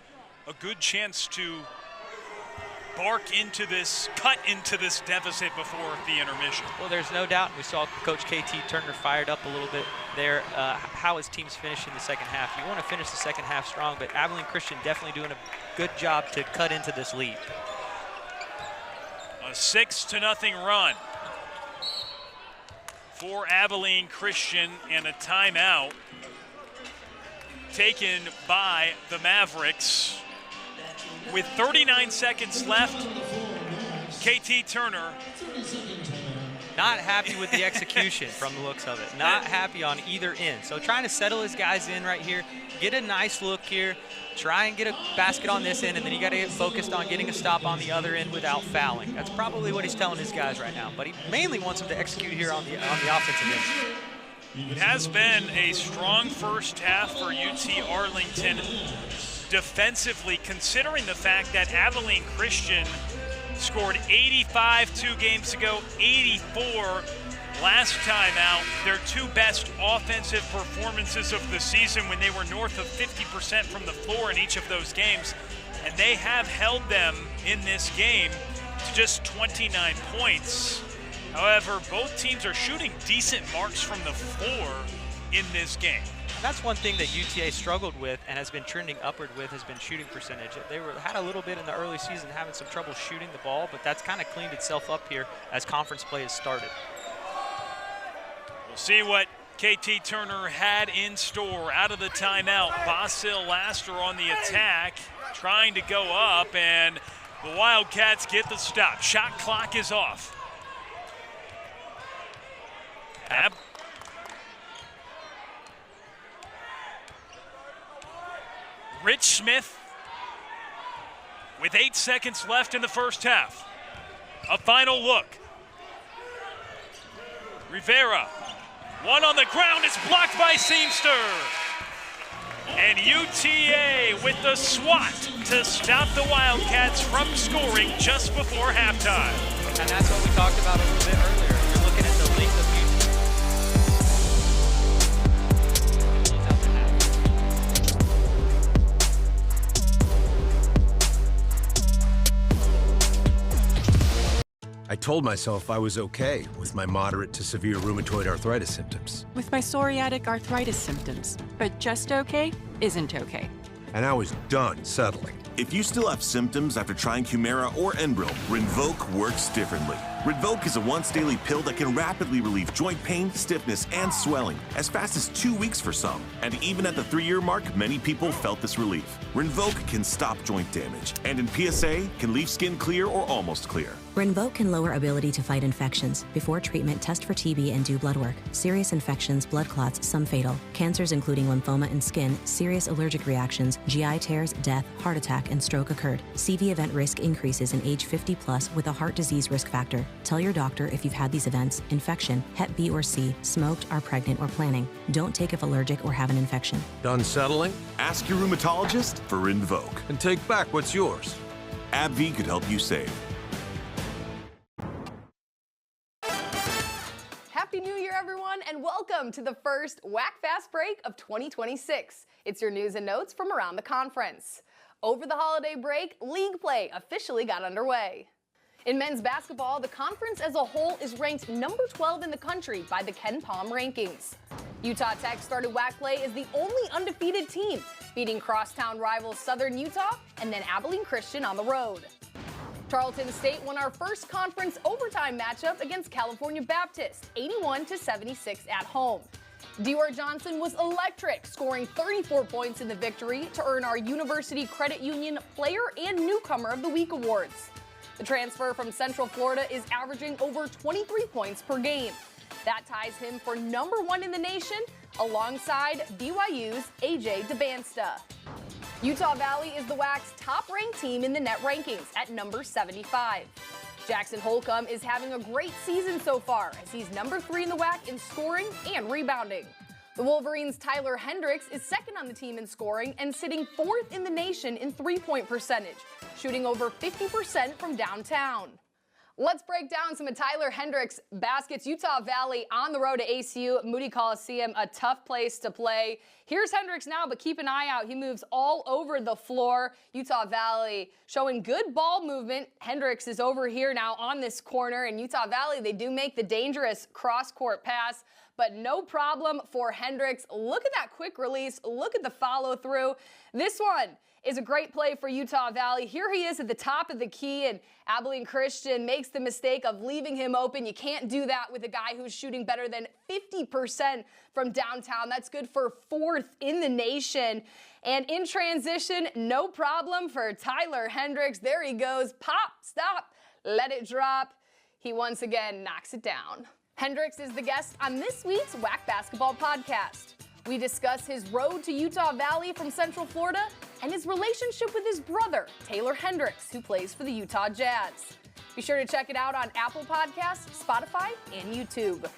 a good chance to cut into this deficit before the intermission. Well, there's no doubt. We saw Coach KT Turner fired up a little bit there. How his team's finished in the second half. You want to finish the second half strong, but Abilene Christian definitely doing a good job to cut into this lead. A 6-0 run for Abilene Christian, and a timeout taken by the Mavericks. With 39 seconds left, KT Turner not happy with the execution from the looks of it. Not happy on either end. So trying to settle his guys in right here, get a nice look here, try and get a basket on this end, and then you got to get focused on getting a stop on the other end without fouling. That's probably what he's telling his guys right now. But he mainly wants them to execute here on the offensive end. It has been a strong first half for UT Arlington defensively, considering the fact that Abilene Christian scored 85 2 games ago, 84 Last time out, their two best offensive performances of the season when they were north of 50% from the floor in each of those games. And they have held them in this game to just 29 points. However, both teams are shooting decent marks from the floor in this game. And that's one thing that UTA struggled with and has been trending upward with, has been shooting percentage. They had a little bit in the early season having some trouble shooting the ball, but that's kind of cleaned itself up here as conference play has started. We'll see what KT Turner had in store out of the timeout. Basil Laster on the attack, trying to go up, and the Wildcats get the stop. Shot clock is off. Rich Smith with 8 seconds left in the first half. A final look. Rivera, one on the ground, is blocked by Seamster. And UTA with the swat to stop the Wildcats from scoring just before halftime. And that's what we talked about a little bit earlier. You're looking at the length of I told myself I was okay with my moderate to severe rheumatoid arthritis symptoms. With my psoriatic arthritis symptoms. But just okay isn't okay. And I was done settling. If you still have symptoms after trying Humira or Enbrel, Rinvoq works differently. Rinvoq is a once-daily pill that can rapidly relieve joint pain, stiffness, and swelling, as fast as 2 weeks for some. And even at the 3-year mark, many people felt this relief. Rinvoq can stop joint damage, and in PSA, can leave skin clear or almost clear. Rinvoq can lower ability to fight infections. Before treatment, test for TB and do blood work. Serious infections, blood clots, some fatal. Cancers including lymphoma and skin, serious allergic reactions, GI tears, death, heart attack, and stroke occurred. CV event risk increases in age 50 plus with a heart disease risk factor. Tell your doctor if you've had these events: infection, Hep B or C, smoked, are pregnant, or planning. Don't take if allergic or have an infection. Done settling? Ask your rheumatologist for Rinvoq. And take back what's yours. AbbVie could help you save. Happy New Year, everyone, and welcome to the first Whack Fast Break of 2026. It's your news and notes from around the conference. Over the holiday break, league play officially got underway. In men's basketball, the conference as a whole is ranked number 12 in the country by the Ken Palm rankings. Utah Tech started WAC play as the only undefeated team, beating crosstown rivals Southern Utah and then Abilene Christian on the road. Tarleton State won our first conference overtime matchup against California Baptist, 81-76 at home. Dior Johnson was electric, scoring 34 points in the victory to earn our University Credit Union Player and Newcomer of the Week awards. The transfer from Central Florida is averaging over 23 points per game. That ties him for number 1 in the nation, alongside BYU's AJ DeBansta. Utah Valley is the WAC's top-ranked team in the net rankings at number 75. Jackson Holcomb is having a great season so far, as he's number 3 in the WAC in scoring and rebounding. The Wolverines' Tyler Hendricks is second on the team in scoring and sitting 4th in the nation in three-point percentage, shooting over 50% from downtown. Let's break down some of Tyler Hendricks' baskets. Utah Valley on the road to ACU, Moody Coliseum, a tough place to play. Here's Hendricks now, but keep an eye out. He moves all over the floor. Utah Valley showing good ball movement. Hendricks is over here now on this corner, and Utah Valley, they do make the dangerous cross-court pass, but no problem for Hendricks. Look at that quick release. Look at the follow-through. This one is a great play for Utah Valley. Here he is at the top of the key, and Abilene Christian makes the mistake of leaving him open. You can't do that with a guy who's shooting better than 50% from downtown. That's good for 4th in the nation. And in transition, no problem for Tyler Hendricks. There he goes. Pop, stop, let it drop. He once again knocks it down. Hendricks is the guest on this week's WAC Basketball Podcast. We discuss his road to Utah Valley from Central Florida and his relationship with his brother, Taylor Hendricks, who plays for the Utah Jazz. Be sure to check it out on Apple Podcasts, Spotify, and YouTube.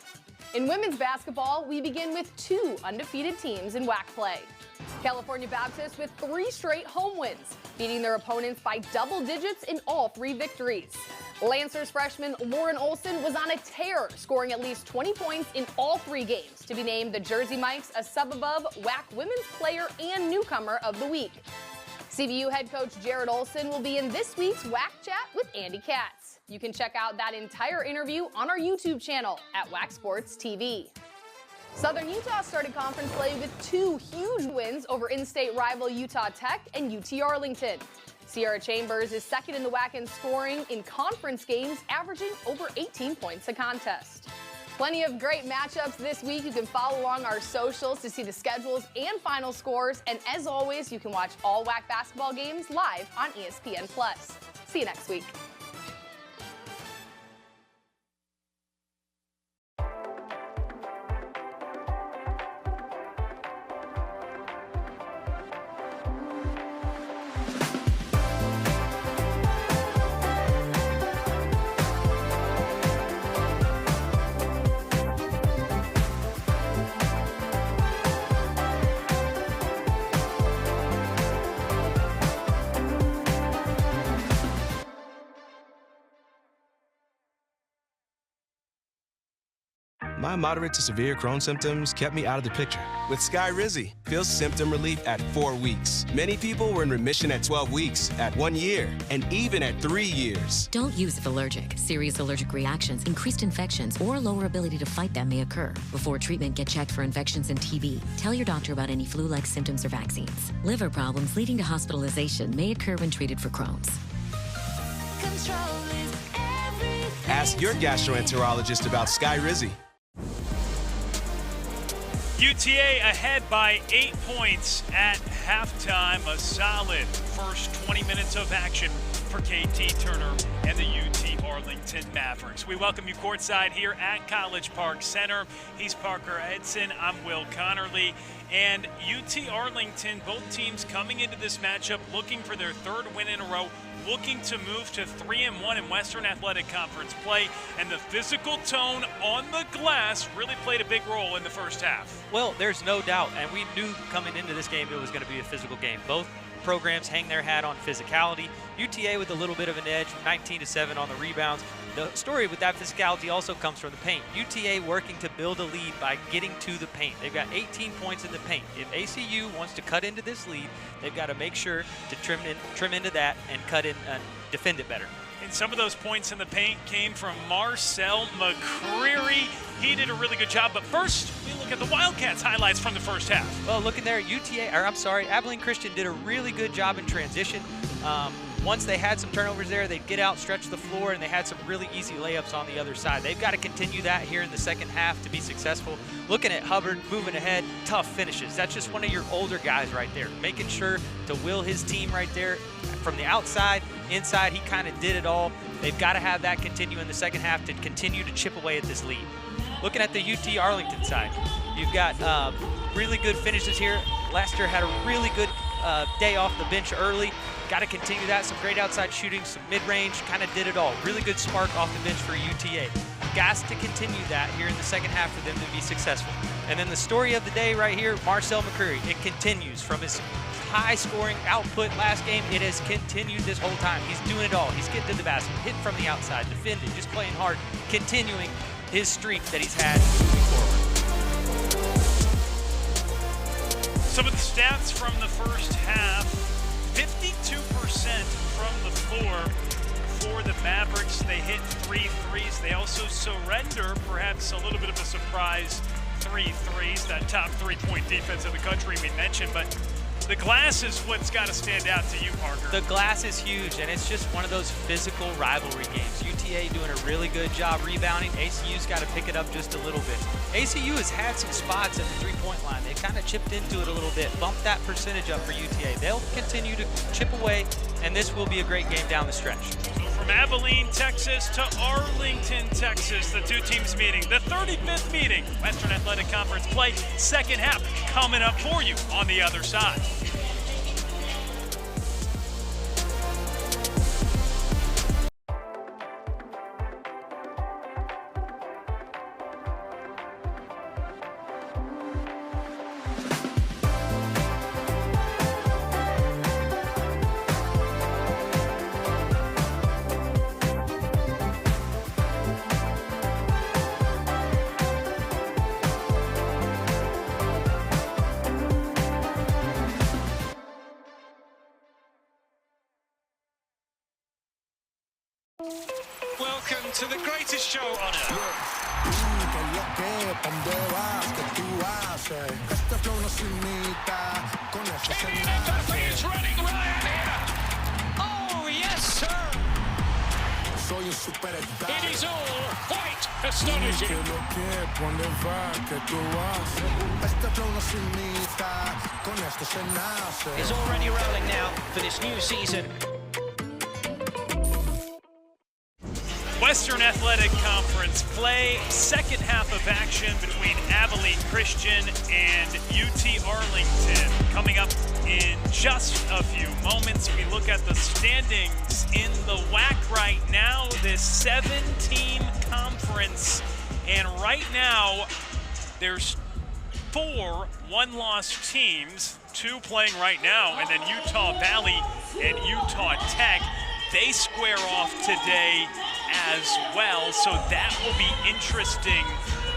In women's basketball, we begin with 2 undefeated teams in WAC play. California Baptist with 3 straight home wins, beating their opponents by double digits in all 3 victories. Lancers freshman Lauren Olson was on a tear, scoring at least 20 points in all 3 games to be named the Jersey Mikes a sub-above WAC Women's Player and Newcomer of the Week. CBU head coach Jared Olson will be in this week's WAC Chat with Andy Katz. You can check out that entire interview on our YouTube channel at WAC Sports TV. Southern Utah started conference play with 2 huge wins over in-state rival Utah Tech and UT Arlington. Sierra Chambers is second in the WAC in scoring in conference games, averaging over 18 points a contest. Plenty of great matchups this week. You can follow along our socials to see the schedules and final scores. And as always, you can watch all WAC basketball games live on ESPN+. See you next week. My moderate to severe Crohn's symptoms kept me out of the picture. With Skyrizi, feel symptom relief at 4 weeks. Many people were in remission at 12 weeks, at 1 year, and even at 3 years. Don't use if allergic. Serious allergic reactions, increased infections, or lower ability to fight them may occur. Before treatment, get checked for infections and TB. Tell your doctor about any flu-like symptoms or vaccines. Liver problems leading to hospitalization may occur when treated for Crohn's. Ask your gastroenterologist about Skyrizi. UTA ahead by 8 points at halftime. A solid first 20 minutes of action for KT Turner and the UT Arlington Mavericks. We welcome you courtside here at College Park Center. He's Parker Edson. I'm Will Conerly. And UT Arlington, both teams coming into this matchup looking for their 3rd win in a row, looking to move to 3-1 in Western Athletic Conference play, and the physical tone on the glass really played a big role in the first half. Well, there's no doubt, and we knew coming into this game it was going to be a physical game. Both programs hang their hat on physicality. UTA with a little bit of an edge, 19-7 on the rebounds. The story with that physicality also comes from the paint. UTA working to build a lead by getting to the paint. They've got 18 points in the paint. If ACU wants to cut into this lead, they've got to make sure to trim into that and cut in and defend it better. And some of those points in the paint came from Marcel McCreary. He did a really good job. But first, we look at the Wildcats highlights from the first half. Well, looking there, Abilene Christian did a really good job in transition. Once they had some turnovers there, they'd get out, stretch the floor, and they had some really easy layups on the other side. They've got to continue that here in the second half to be successful. Looking at Hubbard, moving ahead, tough finishes. That's just one of your older guys right there, making sure to will his team right there from the outside, inside. He kind of did it all. They've got to have that continue in the second half to continue to chip away at this lead. Looking at the UT Arlington side, you've got really good finishes here. Lester had a really good day off the bench early. Got to continue that. Some great outside shooting, some mid-range, kind of did it all. Really good spark off the bench for UTA. Got to continue that here in the second half for them to be successful. And then the story of the day right here, Marcel McCreary. It continues from his high-scoring output last game. It has continued this whole time. He's doing it all. He's getting to the basket, hitting from the outside, defending, just playing hard, continuing his streak that he's had moving forward. Some of the stats from the first half. 52% from the floor for the Mavericks. They hit 3 threes. They also surrender, perhaps a little bit of a surprise, 3 threes. That top 3-point defense in the country we mentioned, but the glass is what's got to stand out to you, Parker. The glass is huge, and it's just one of those physical rivalry games. UTA doing a really good job rebounding. ACU's got to pick it up just a little bit. ACU has had some spots at the three-point line. They kind of chipped into it a little bit, bumped that percentage up for UTA. They'll continue to chip away, and this will be a great game down the stretch. So from Abilene, Texas to Arlington, Texas, the two teams meeting. The 35th meeting, Western Athletic Conference play, second half coming up for you on the other side. to the greatest show on earth. He's running Ryan here. Oh, yes, sir. It is all quite astonishing. Is already rolling now for this new season. Western Athletic Conference play, second half of action between Abilene Christian and UT Arlington. Coming up in just a few moments, we look at the standings in the WAC right now, this 7-team conference. And right now, there's 4 one-loss teams, 2 playing right now, and then Utah Valley and Utah Tech. They square off today as well, so that will be interesting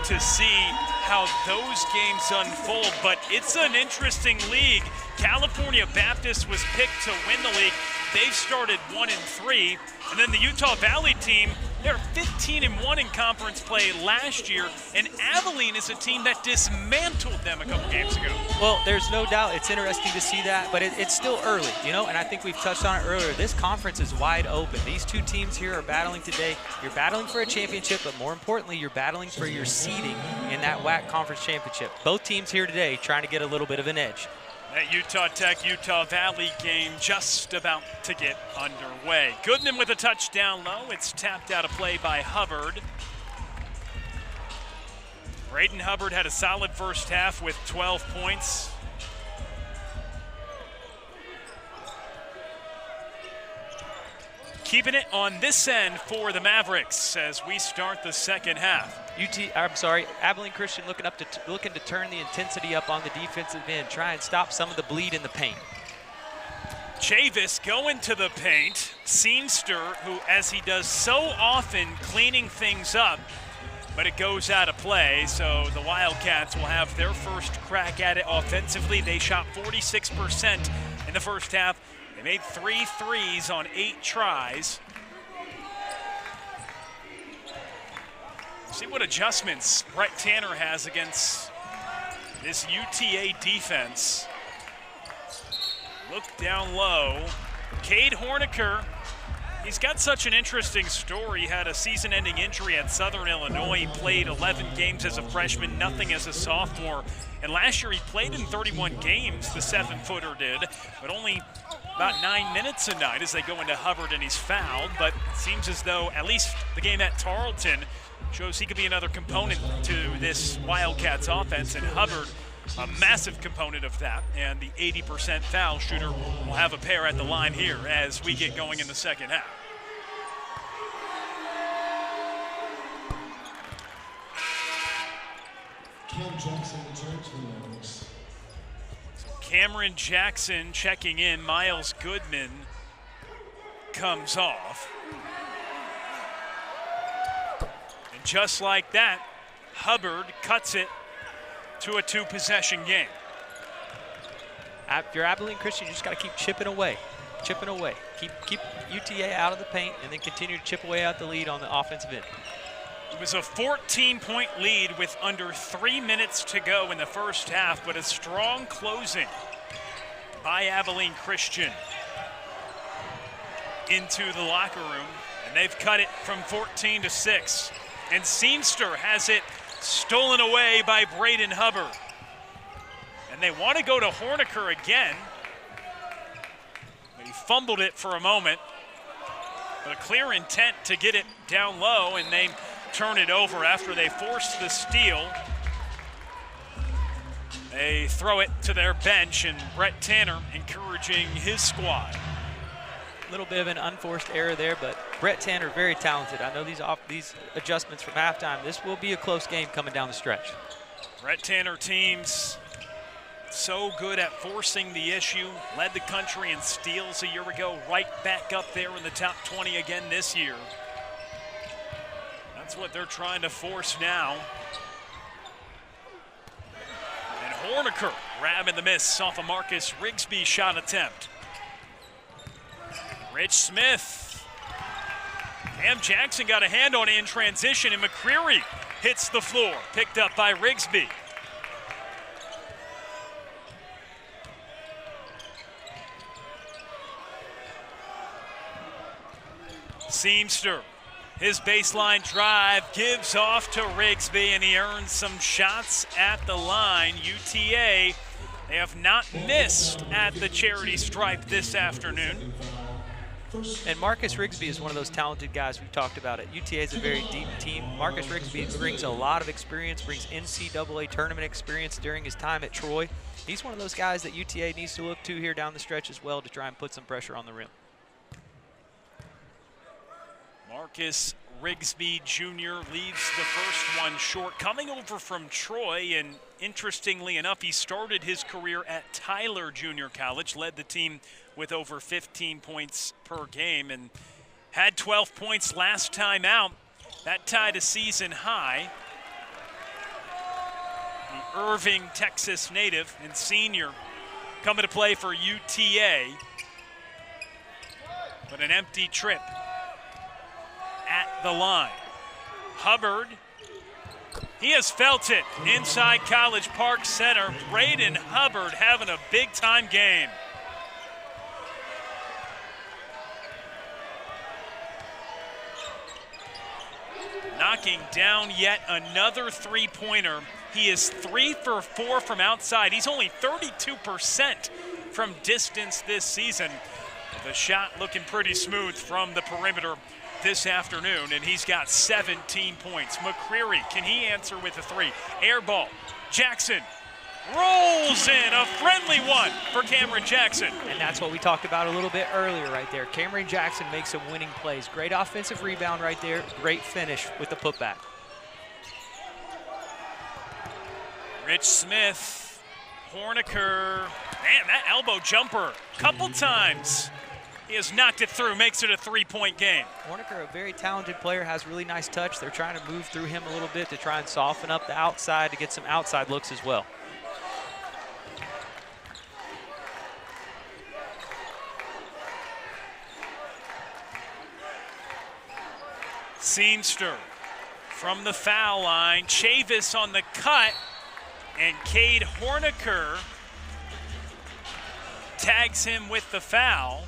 to see how those games unfold. But it's an interesting league. California Baptist was picked to win the league. They've started 1-3, and then the Utah Valley team, they're 15-1 in conference play last year, and Abilene is a team that dismantled them a couple games ago. Well, there's no doubt it's interesting to see that, but it's still early, you know, and I think we've touched on it earlier. This conference is wide open. These 2 teams here are battling today. You're battling for a championship, but more importantly, you're battling for your seeding in that WAC conference championship. Both teams here today trying to get a little bit of an edge. That Utah Tech, Utah Valley game just about to get underway. Goodman with a touchdown low. It's tapped out of play by Hubbard. Braden Hubbard had a solid first half with 12 points. Keeping it on this end for the Mavericks as we start the second half. Abilene Christian looking to turn the intensity up on the defensive end, try and stop some of the bleed in the paint. Chavis going to the paint. Seenster, who, as he does so often, cleaning things up, but it goes out of play, so the Wildcats will have their first crack at it offensively. They shot 46% in the first half. They made 3 threes on 8 tries. See what adjustments Brett Tanner has against this UTA defense. Look down low. Cade Horniker, he's got such an interesting story. He had a season-ending injury at Southern Illinois. He played 11 games as a freshman, nothing as a sophomore. And last year he played in 31 games, the 7-footer did, but only about 9 minutes a night as they go into Hubbard and he's fouled. But it seems as though at least the game at Tarleton shows he could be another component to this Wildcats offense, and Hubbard, a massive component of that, and the 80% foul shooter will have a pair at the line here as we get going in the second half. Cameron Jackson checking in. Miles Goodman comes off. And just like that, Hubbard cuts it to a 2-possession game. If you're Abilene Christian, you just got to keep chipping away. Keep UTA out of the paint and then continue to chip away out the lead on the offensive end. It was a 14-point lead with under 3 minutes to go in the first half, but a strong closing by Abilene Christian into the locker room, and they've cut it from 14 to 6. And Seenster has it stolen away by Braden Hubbard. And they want to go to Horniker again. He fumbled it for a moment, but a clear intent to get it down low, and they turn it over after they forced the steal. They throw it to their bench, and Brett Tanner encouraging his squad. A little bit of an unforced error there, but Brett Tanner, very talented. I know these adjustments from halftime, this will be a close game coming down the stretch. Brett Tanner teams so good at forcing the issue, led the country in steals a year ago, right back up there in the top 20 again this year. That's what they're trying to force now. And Horniker grabbing the miss off a Marcus Rigsby shot attempt. Rich Smith Sam Jackson got a hand on it in transition, and McCreary hits the floor, picked up by Rigsby. Seamster, his baseline drive gives off to Rigsby, and he earns some shots at the line. UTA, they have not missed at the charity stripe this afternoon. And Marcus Rigsby is one of those talented guys we've talked about. UTA is a very deep team. Marcus Rigsby brings a lot of experience, brings NCAA tournament experience during his time at Troy. He's one of those guys that UTA needs to look to here down the stretch as well to try and put some pressure on the rim. Marcus Rigsby Jr. leaves the first one short. Coming over from Troy, and interestingly enough, he started his career at Tyler Junior College, led the team with over 15 points per game, and had 12 points last time out. That tied a season high. The Irving, Texas native and senior coming to play for UTA, but an empty trip at the line. Hubbard, he has felt it inside College Park Center. Braden Hubbard having a big time game. Knocking down yet another three-pointer. He is 3 for 4 from outside. He's only 32% from distance this season. The shot looking pretty smooth from the perimeter this afternoon, and he's got 17 points. McCreary, can he answer with a three? Air ball. Jackson rolls in, a friendly one for Cameron Jackson. And that's what we talked about a little bit earlier right there. Cameron Jackson makes some winning plays. Great offensive rebound right there. Great finish with the putback. Rich Smith, Horniker. Man, that elbow jumper, couple times. He has knocked it through, makes it a three-point game. Horniker, a very talented player, has really nice touch. They're trying to move through him a little bit to try and soften up the outside to get some outside looks as well. Seamster from the foul line. Chavis on the cut, and Cade Horniker tags him with the foul.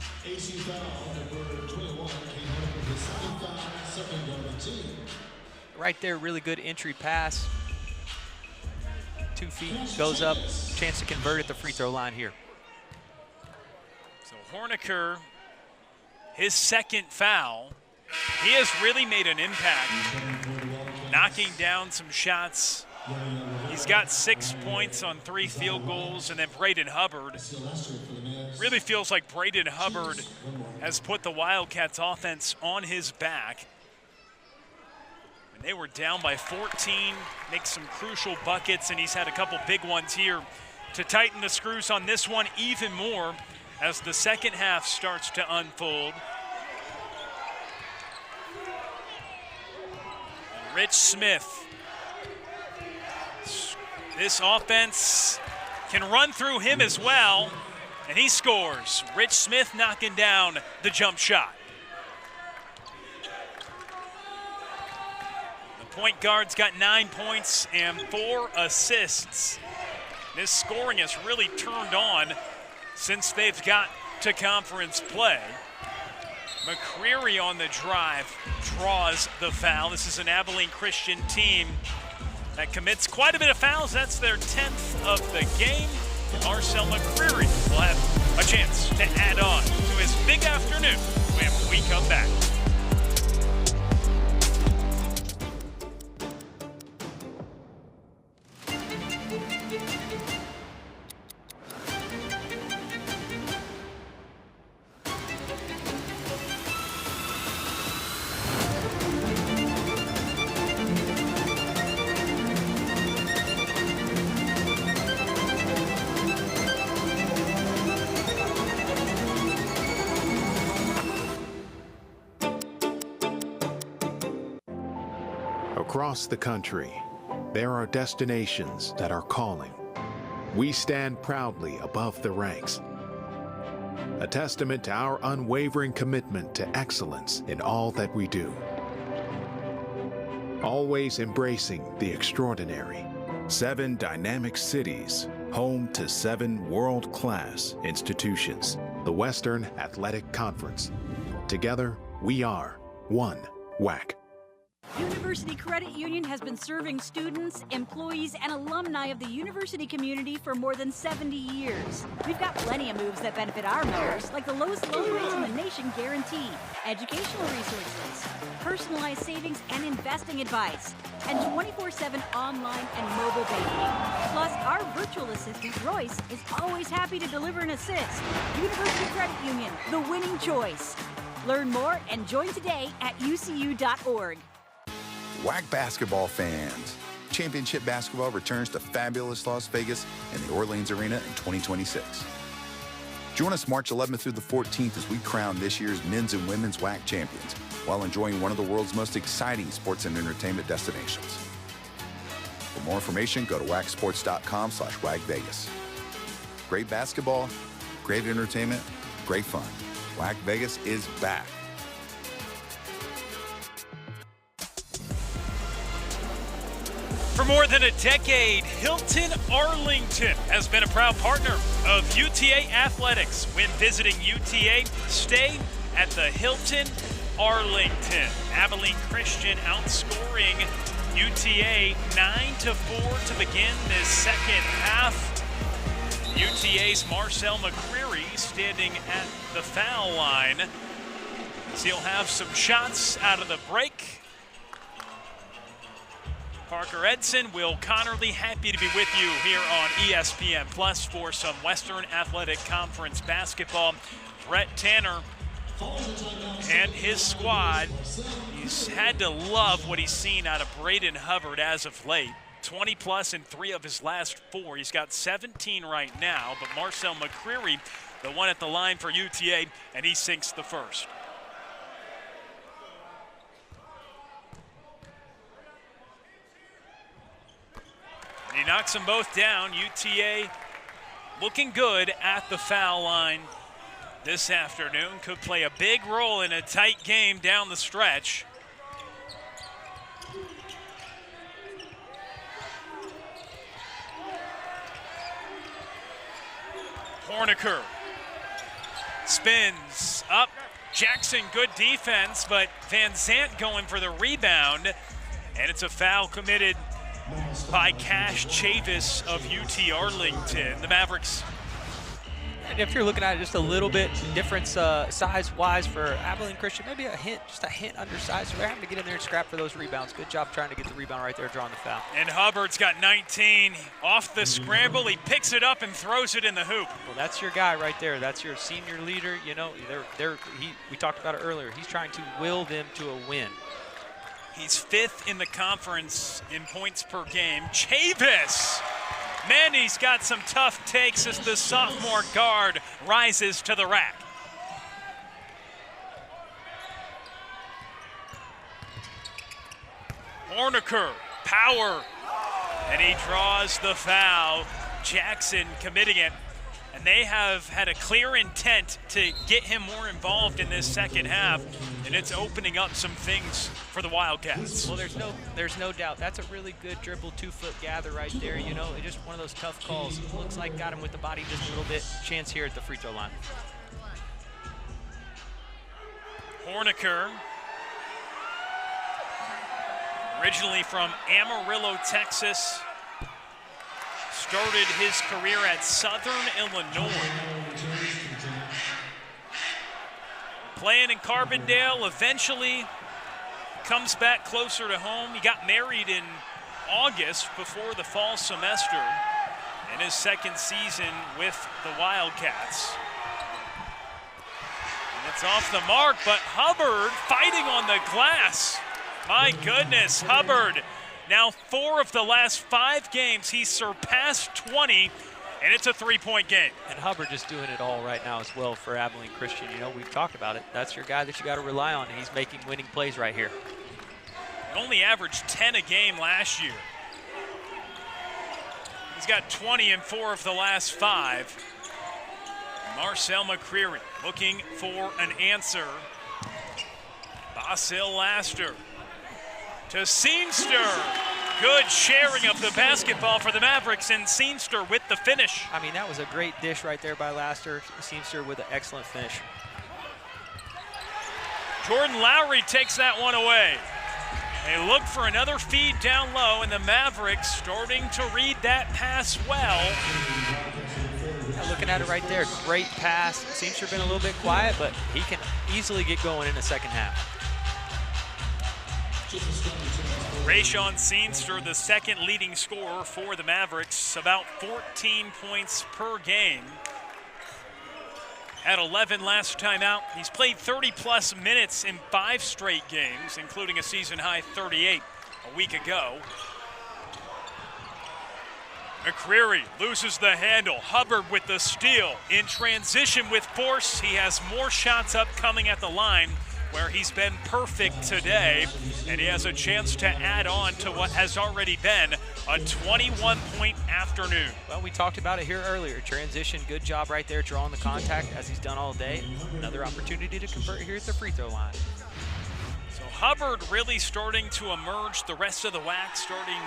Right there, really good entry pass. 2 feet, goes up, chance to convert at the free throw line here. So Horniker, his second foul. He has really made an impact, knocking down some shots. He's got 6 points on 3 field goals, and then Braden Hubbard. Really feels like Braden Hubbard has put the Wildcats offense on his back. When they were down by 14, makes some crucial buckets, and he's had a couple big ones here to tighten the screws on this one even more as the second half starts to unfold. And Rich Smith. This offense can run through him as well, and he scores. Rich Smith knocking down the jump shot. The point guard's got 9 points and 4 assists. This scoring has really turned on since they've got to conference play. McCreary on the drive draws the foul. This is an Abilene Christian team that commits quite a bit of fouls. That's their 10th of the game. Marcel McCreary will have a chance to add on to his big afternoon when we come back. Across the country, there are destinations that are calling. We stand proudly above the ranks. a testament to our unwavering commitment to excellence in all that we do. Always embracing the extraordinary. 7 dynamic cities, home to 7 world-class institutions. The Western Athletic Conference. Together, we are one WAC. University Credit Union has been serving students, employees, and alumni of the university community for more than 70 years. We've got plenty of moves that benefit our members, like the lowest loan rates in the nation guarantee, educational resources, personalized savings and investing advice, and 24/7 online and mobile banking. Plus, our virtual assistant, Royce, is always happy to deliver an assist. University Credit Union, the winning choice. Learn more and join today at ucu.org. WAC basketball fans, championship basketball returns to fabulous Las Vegas and the Orleans Arena in 2026. Join us March 11th through the 14th as we crown this year's men's and women's WAC champions while enjoying one of the world's most exciting sports and entertainment destinations. For more information, go to wacsports.com/WACVegas. Great basketball, great entertainment, great fun. WAC Vegas is back. For more than a decade, Hilton Arlington has been a proud partner of UTA Athletics. When visiting UTA, stay at the Hilton Arlington. Abilene Christian outscoring UTA 9-4 to begin this second half. UTA's Marcel McCreary standing at the foul line. So he'll have some shots out of the break. Parker Edson, Will Conerly, happy to be with you here on ESPN Plus for some Western Athletic Conference basketball. Brett Tanner and his squad, he's had to love what he's seen out of Braden Hubbard as of late. 20 plus in 3 of his last 4. He's got 17 right now, but Marcel McCreary, the one at the line for UTA, and he sinks the first. He knocks them both down. UTA looking good at the foul line this afternoon. Could play a big role in a tight game down the stretch. Horniker spins up. Jackson, good defense, but Van Zant going for the rebound. And it's a foul committed by Cash Chavis of UT Arlington. The Mavericks. And if you're looking at it just a little bit difference size-wise for Abilene Christian, maybe just a hint undersized. So they're having to get in there and scrap for those rebounds. Good job trying to get the rebound right there, drawing the foul. And Hubbard's got 19 off the scramble. He picks it up and throws it in the hoop. Well, that's your guy right there. That's your senior leader. You know, we talked about it earlier. He's trying to will them to a win. He's 5th in the conference in points per game. Chavis! Man, he's got some tough takes as the sophomore guard rises to the rack. Horniker, power, and he draws the foul. Jackson committing it. And they have had a clear intent to get him more involved in this second half, and it's opening up some things for the Wildcats. Well, there's no doubt. That's a really good dribble, 2-foot gather right there. You know, just one of those tough calls. Looks like got him with the body just a little bit. Chance here at the free throw line. Horniker, originally from Amarillo, Texas, started his career at Southern Illinois. Playing in Carbondale, eventually comes back closer to home. He got married in August before the fall semester in his second season with the Wildcats. And it's off the mark, but Hubbard fighting on the glass. My goodness, Hubbard. Now 4 of the last 5 games, he's surpassed 20, and it's a 3-point game. And Hubbard just doing it all right now as well for Abilene Christian. You know, we've talked about it. That's your guy that you got to rely on, and he's making winning plays right here. He only averaged 10 a game last year. He's got 20 in 4 of the last 5. Marcel McCreary looking for an answer. Basil Laster to Seenster. Good sharing of the basketball for the Mavericks, and Seenster with the finish. I mean, that was a great dish right there by Laster. Seenster with an excellent finish. Jordan Lowry takes that one away. They look for another feed down low, and the Mavericks starting to read that pass well. Yeah, looking at it right there, great pass. Seenster been a little bit quiet, but he can easily get going in the second half. Rayshawn Seenster, the second leading scorer for the Mavericks, about 14 points per game. Had 11 last time out. He's played 30-plus minutes in 5 straight games, including a season-high 38 a week ago. McCreary loses the handle. Hubbard with the steal. In transition with force, he has more shots upcoming at the line, where he's been perfect today, and he has a chance to add on to what has already been a 21-point afternoon. Well, we talked about it here earlier. Transition, good job right there, drawing the contact as he's done all day. Another opportunity to convert here at the free throw line. So Hubbard really starting to emerge. The rest of the WAC starting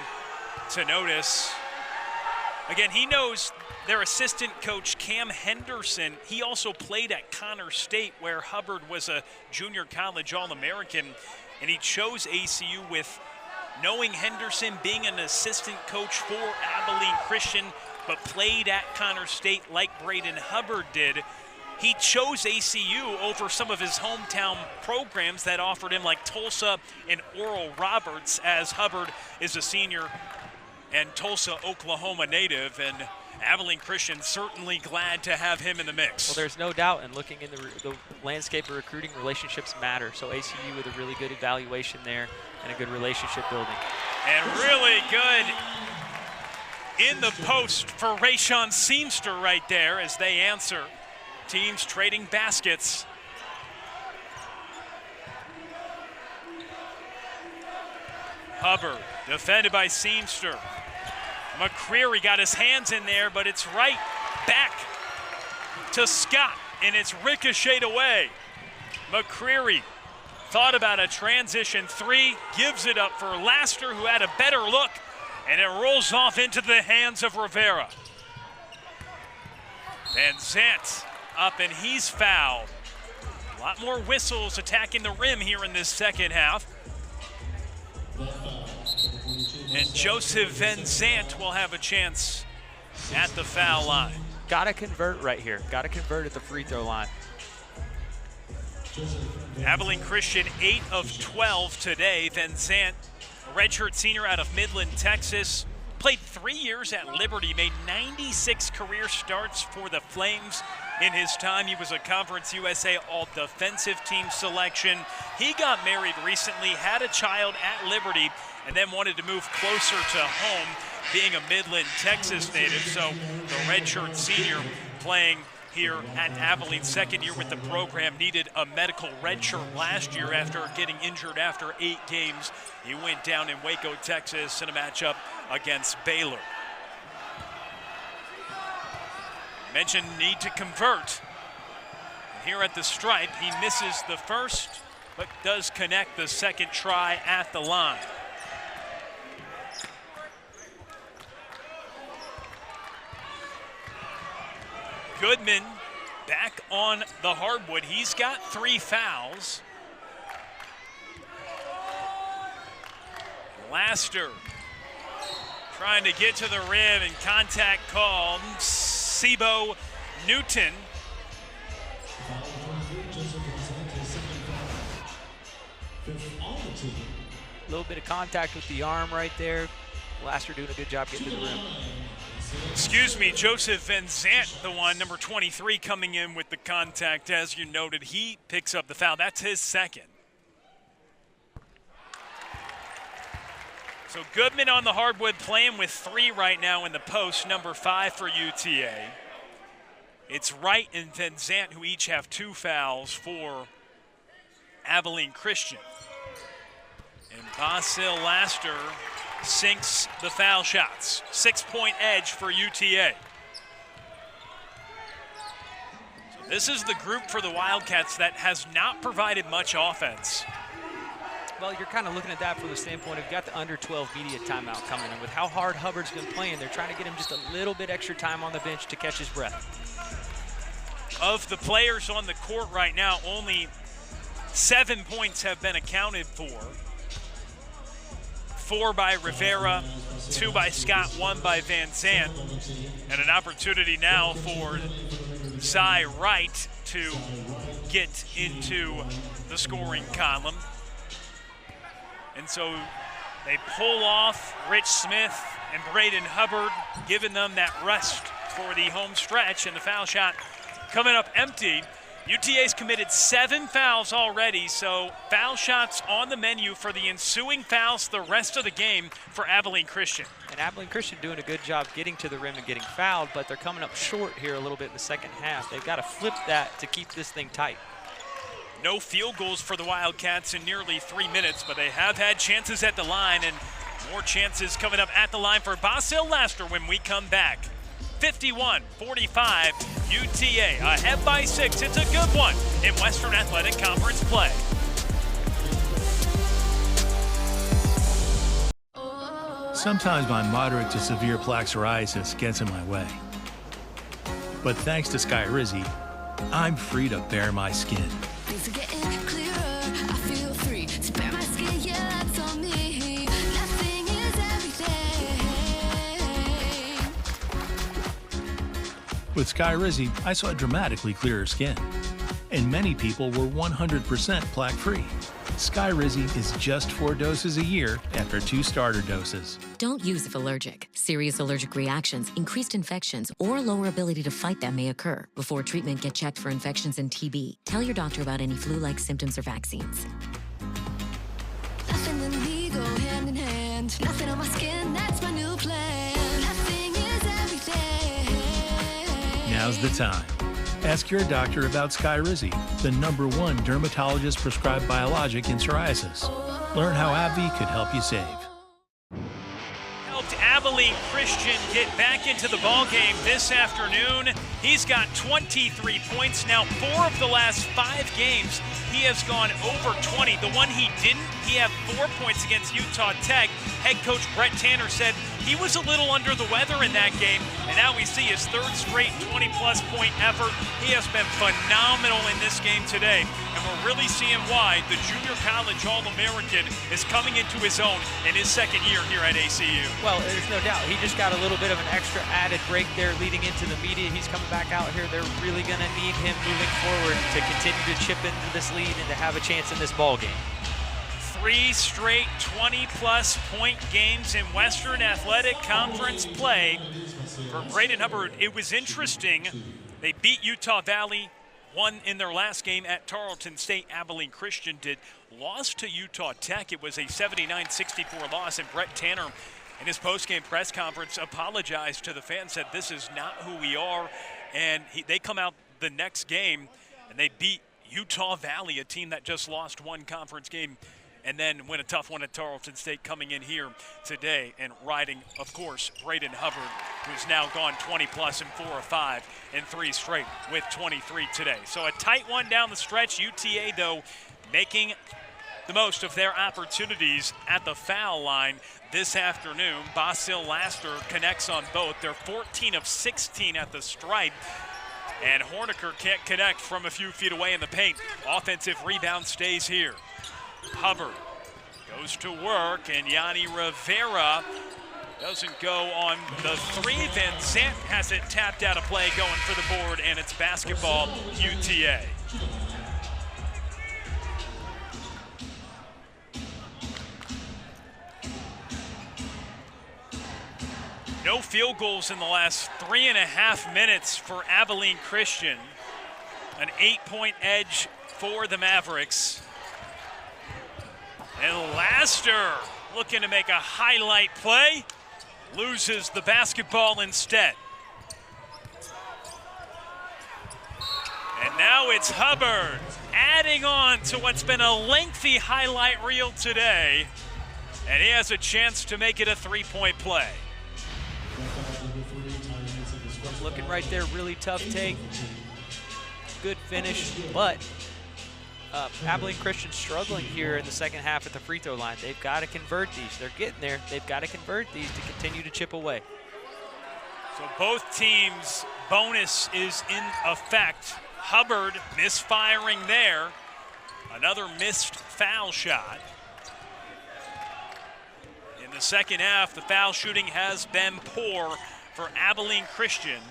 to notice. Again, he knows their assistant coach, Cam Henderson, he also played at Connors State, where Hubbard was a junior college All-American, and he chose ACU with knowing Henderson being an assistant coach for Abilene Christian, but played at Connors State like Braden Hubbard did. He chose ACU over some of his hometown programs that offered him, like Tulsa and Oral Roberts, as Hubbard is a senior and Tulsa, Oklahoma native, and Abilene Christian certainly glad to have him in the mix. Well, there's no doubt, and looking in the landscape of recruiting, relationships matter. So ACU with a really good evaluation there and a good relationship building. And really good in the post for Rayshawn Seenster right there as they answer. Teams trading baskets. Hubbard defended by Seenster. McCreary got his hands in there, but it's right back to Scott, and it's ricocheted away. McCreary thought about a transition three, gives it up for Laster, who had a better look, and it rolls off into the hands of Rivera. Van Zant up, and he's fouled. A lot more whistles attacking the rim here in this second half. And Joseph Van Zant will have a chance at the foul line. Got to convert right here. Got to convert at the free throw line. Abilene Christian 8 of 12 today. Van Zant, a redshirt senior out of Midland, Texas. Played 3 years at Liberty, made 96 career starts for the Flames. In his time, he was a Conference USA All-Defensive Team selection. He got married recently, had a child at Liberty, and then wanted to move closer to home, being a Midland, Texas native. So the redshirt senior playing here at Abilene, second year with the program, needed a medical redshirt last year after getting injured after 8 games. He went down in Waco, Texas in a matchup against Baylor. Mentioned need to convert. Here at the stripe, he misses the first, but does connect the second try at the line. Goodman back on the hardwood. He's got 3 fouls. Laster trying to get to the rim, and contact called. Sibo Newton. A little bit of contact with the arm right there. Laster doing a good job getting to the rim. Excuse me, Joseph Van Zant, the one, number 23, coming in with the contact. As you noted, he picks up the foul. That's his second. So Goodman on the hardwood, playing with 3 right now in the post, number 5 for UTA. It's Wright and Van Zant who each have 2 fouls for Abilene Christian. And Basil Laster sinks the foul shots. 6-point edge for UTA. This is the group for the Wildcats that has not provided much offense. Well, you're kind of looking at that from the standpoint of you've got the under 12 media timeout coming in. With how hard Hubbard's been playing, they're trying to get him just a little bit extra time on the bench to catch his breath. Of the players on the court right now, only 7 points have been accounted for. 4 by Rivera, 2 by Scott, 1 by Van Zandt. And an opportunity now for Cy Wright to get into the scoring column. And so they pull off Rich Smith and Braden Hubbard, giving them that rest for the home stretch, and the foul shot coming up empty. UTA's committed 7 fouls already, so foul shots on the menu for the ensuing fouls the rest of the game for Abilene Christian. And Abilene Christian doing a good job getting to the rim and getting fouled, but they're coming up short here a little bit in the second half. They've got to flip that to keep this thing tight. No field goals for the Wildcats in nearly 3 minutes, but they have had chances at the line, and more chances coming up at the line for Basil Laster when we come back. 51-45, UTA ahead by 6. It's a good one in Western Athletic Conference play. Sometimes my moderate to severe plaque psoriasis gets in my way. But thanks to Skyrizi, I'm free to bare my skin. Things are getting clearer, I feel free to bare my skin, yeah, that's on me. Nothing is everything. With Skyrizi, I saw dramatically clearer skin. And many people were 100% plaque-free. Skyrizi is just 4 doses a year after 2 starter doses. Don't use if allergic. Serious allergic reactions, increased infections, or lower ability to fight them may occur. Before treatment, get checked for infections and TB. Tell your doctor about any flu-like symptoms or vaccines. Nothing and me go hand in hand. Nothing on my skin, that's my new plan. Nothing is everything. Now's the time. Ask your doctor about Skyrizi, the #1 dermatologist-prescribed biologic in psoriasis. Learn how AbbVie could help you save. Helped Abilene Christian get back into the ballgame this afternoon. He's got 23 points. Now 4 of the last 5 games, he has gone over 20. The one he didn't, he had 4 points against Utah Tech. Head coach Brett Tanner said he was a little under the weather in that game, and now we see his 3rd straight 20-plus point effort. He has been phenomenal in this game today, and we're really seeing why the junior college All-American is coming into his own in his 2nd year here at ACU. Well, there's no doubt. He just got a little bit of an extra added break there leading into the media. He's coming back out here. They're really going to need him moving forward to continue to chip into this lead and to have a chance in this ball game. 3 straight 20-plus point games in Western Athletic Conference play for Braden Hubbard. It was interesting. They beat Utah Valley, won in their last game at Tarleton State. Abilene Christian did. Lost to Utah Tech. It was a 79-64 loss, and Brett Tanner in his post-game press conference apologized to the fans, said this is not who we are, and they come out the next game and they beat Utah Valley, a team that just lost 1 conference game, and then win a tough one at Tarleton State, coming in here today and riding, of course, Braden Hubbard, who's now gone 20-plus in 4 or 5 and 3 straight with 23 today. So a tight one down the stretch. UTA, though, making the most of their opportunities at the foul line this afternoon. Basil Laster connects on both. They're 14 of 16 at the stripe. And Horniker can't connect from a few feet away in the paint. Offensive rebound stays here. Hubbard goes to work, and Yanni Rivera doesn't go on the 3. Van Zandt has it tapped out of play, going for the board, and it's basketball UTA. No field goals in the last 3.5 minutes for Abilene Christian. An 8-point edge for the Mavericks. And Laster looking to make a highlight play, loses the basketball instead. And now it's Hubbard adding on to what's been a lengthy highlight reel today. And he has a chance to make it a 3-point play. Looking right there, really tough take. good finish, but Abilene Christian struggling here in the second half at the free throw line. They've got to convert these. They're getting there. They've got to convert these to continue to chip away. So both teams' bonus is in effect. Hubbard misfiring there. Another missed foul shot. In the second half, the foul shooting has been poor for Abilene Christian.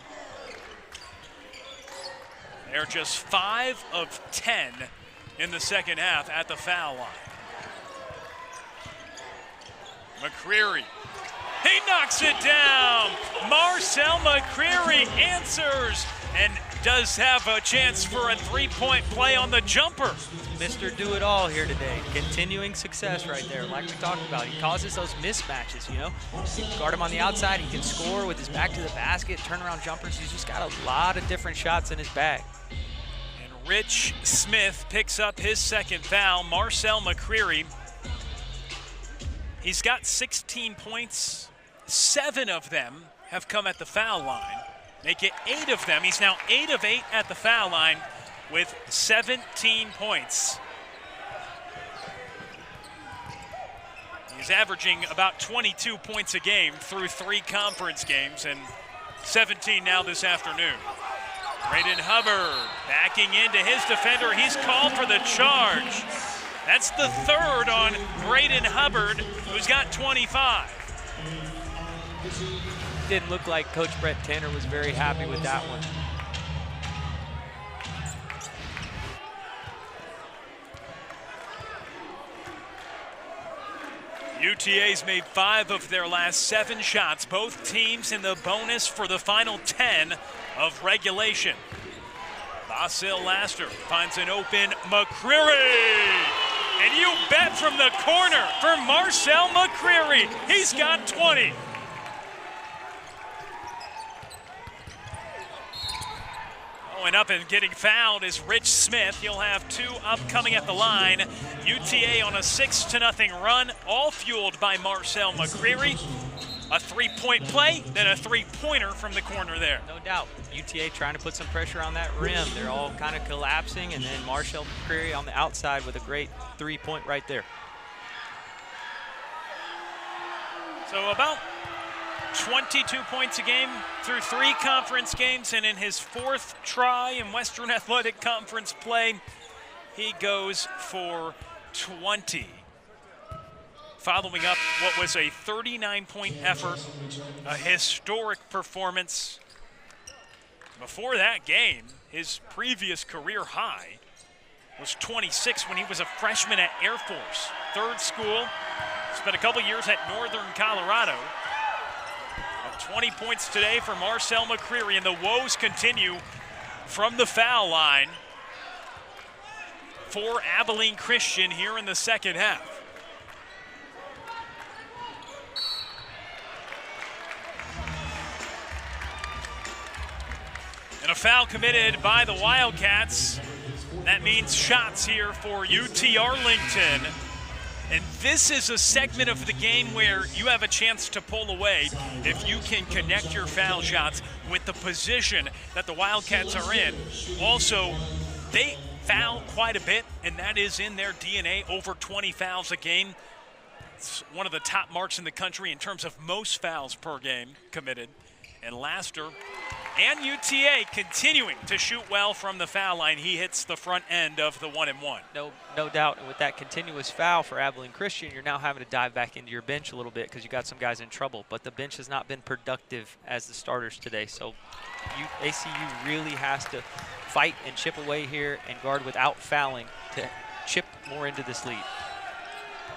They're just 5 of 10 in the second half at the foul line. McCreary. He knocks it down. Marcel McCreary answers and does have a chance for a three-point play on the jumper. Mr. Do-It-All here today. Continuing success right there, like we talked about. He causes those mismatches, you know. You can guard him on the outside. He can score with his back to the basket, turnaround jumpers. He's just got a lot of different shots in his bag. And Rich Smith picks up his second foul. Marcel McCreary, he's got 16 points. 7 of them have come at the foul line. Make it 8 of them. He's now 8 of 8 at the foul line with 17 points. He's averaging about 22 points a game through 3 conference games and 17 now this afternoon. Braden Hubbard backing into his defender. He's called for the charge. That's the third on Braden Hubbard, who's got 25. Didn't look like Coach Brett Tanner was very happy with that one. UTA's made 5 of their last 7 shots. Both teams in the bonus for the final 10 of regulation. Basil Laster finds an open McCreary. And you bet from the corner for Marcel McCreary. He's got 20. Going up and getting fouled is Rich Smith. He'll have 2 upcoming at the line. UTA on a 6-0 run, all fueled by Marcel McCreary. A 3-point play, then a 3-pointer from the corner there. No doubt. UTA trying to put some pressure on that rim. They're all kind of collapsing, and then Marcel McCreary on the outside with a great 3-point right there. So about 22 points a game through 3 conference games, and in his 4th try in Western Athletic Conference play, he goes for 20. Following up what was a 39-point effort, a historic performance. Before that game, his previous career high was 26 when he was a freshman at Air Force. 3rd school, spent a couple years at Northern Colorado. 20 points today for Marcel McCreary, and the woes continue from the foul line for Abilene Christian here in the second half. And a foul committed by the Wildcats. That means shots here for UT Arlington. And this is a segment of the game where you have a chance to pull away if you can connect your foul shots with the position that the Wildcats are in. Also, they foul quite a bit, and that is in their DNA, over 20 fouls a game. It's one of the top marks in the country in terms of most fouls per game committed. And Laster and UTA continuing to shoot well from the foul line. He hits the front end of the 1-and-1. No doubt. And with that continuous foul for Abilene Christian, you're now having to dive back into your bench a little bit because you got some guys in trouble. But the bench has not been productive as the starters today. So ACU really has to fight and chip away here and guard without fouling to chip more into this lead.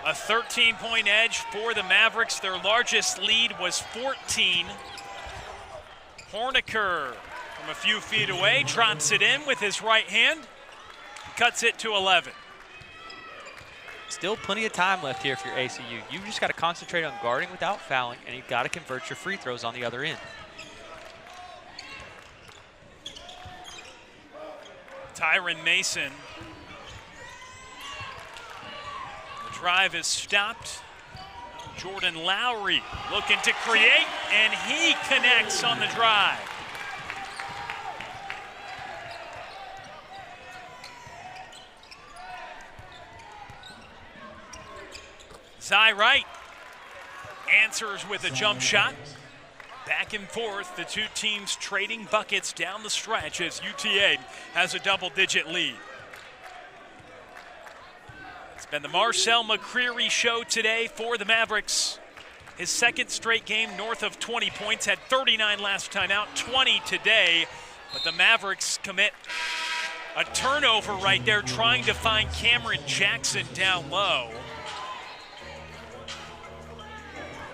A 13-point edge for the Mavericks. Their largest lead was 14. Horniker from a few feet away drops it in with his right hand, cuts it to 11. Still plenty of time left here if you're ACU. You just got to concentrate on guarding without fouling, and you've got to convert your free throws on the other end. Tyron Mason. The drive is stopped. Jordan Lowry looking to create, and he connects on the drive. Zy Wright answers with a jump shot. Back and forth, the two teams trading buckets down the stretch as UTA has a double-digit lead. It's been the Marcel McCreary show today for the Mavericks. His second straight game north of 20 points, had 39 last time out, 20 today. But the Mavericks commit a turnover right there, trying to find Cameron Jackson down low.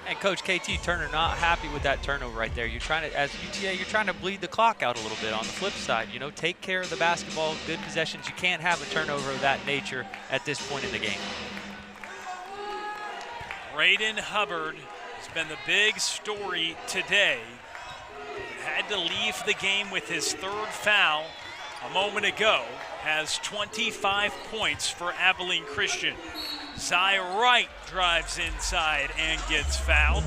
And Coach KT Turner not happy with that turnover right there. You're trying to, as UTA, you're trying to bleed the clock out a little bit on the flip side. You know, take care of the basketball, good possessions. You can't have a turnover of that nature at this point in the game. Braden Hubbard has been the big story today. Had to leave the game with his third foul a moment ago. Has 25 points for Abilene Christian. Zy Wright drives inside and gets fouled.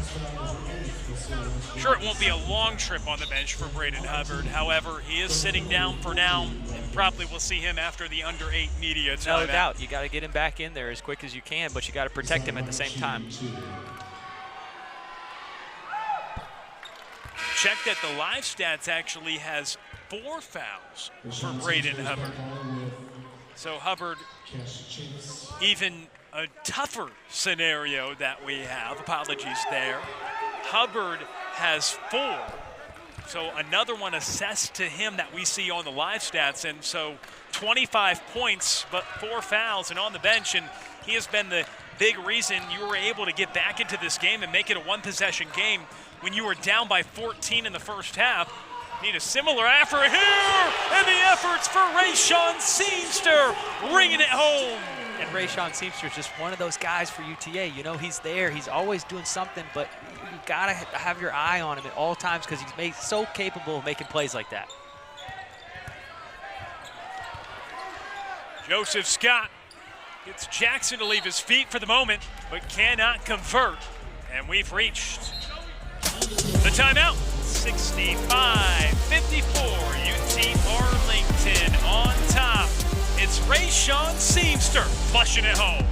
Sure, it won't be a long trip on the bench for Braden Hubbard. However, he is sitting down for now, and probably we'll see him after the under-8 media timeout. No doubt. You got to get him back in there as quick as you can, but you got to protect him at the same time. Check that the live stats actually has 4 fouls for Braden Hubbard. So Hubbard, even a tougher scenario that we have. Apologies there. Hubbard has 4. So another one assessed to him that we see on the live stats. And so 25 points, but 4 fouls and on the bench. And he has been the big reason you were able to get back into this game and make it a one-possession game when you were down by 14 in the first half. Need a similar effort here, and the efforts for Rayshawn Seamster, bringing it home. And Rayshawn Seamster is just one of those guys for UTA. You know, he's there. He's always doing something, but you got to have your eye on him at all times because he's so capable of making plays like that. Joseph Scott gets Jackson to leave his feet for the moment, but cannot convert. And we've reached the timeout. 65-54, UT Arlington on top. It's Rayshawn Seamster flushing it home.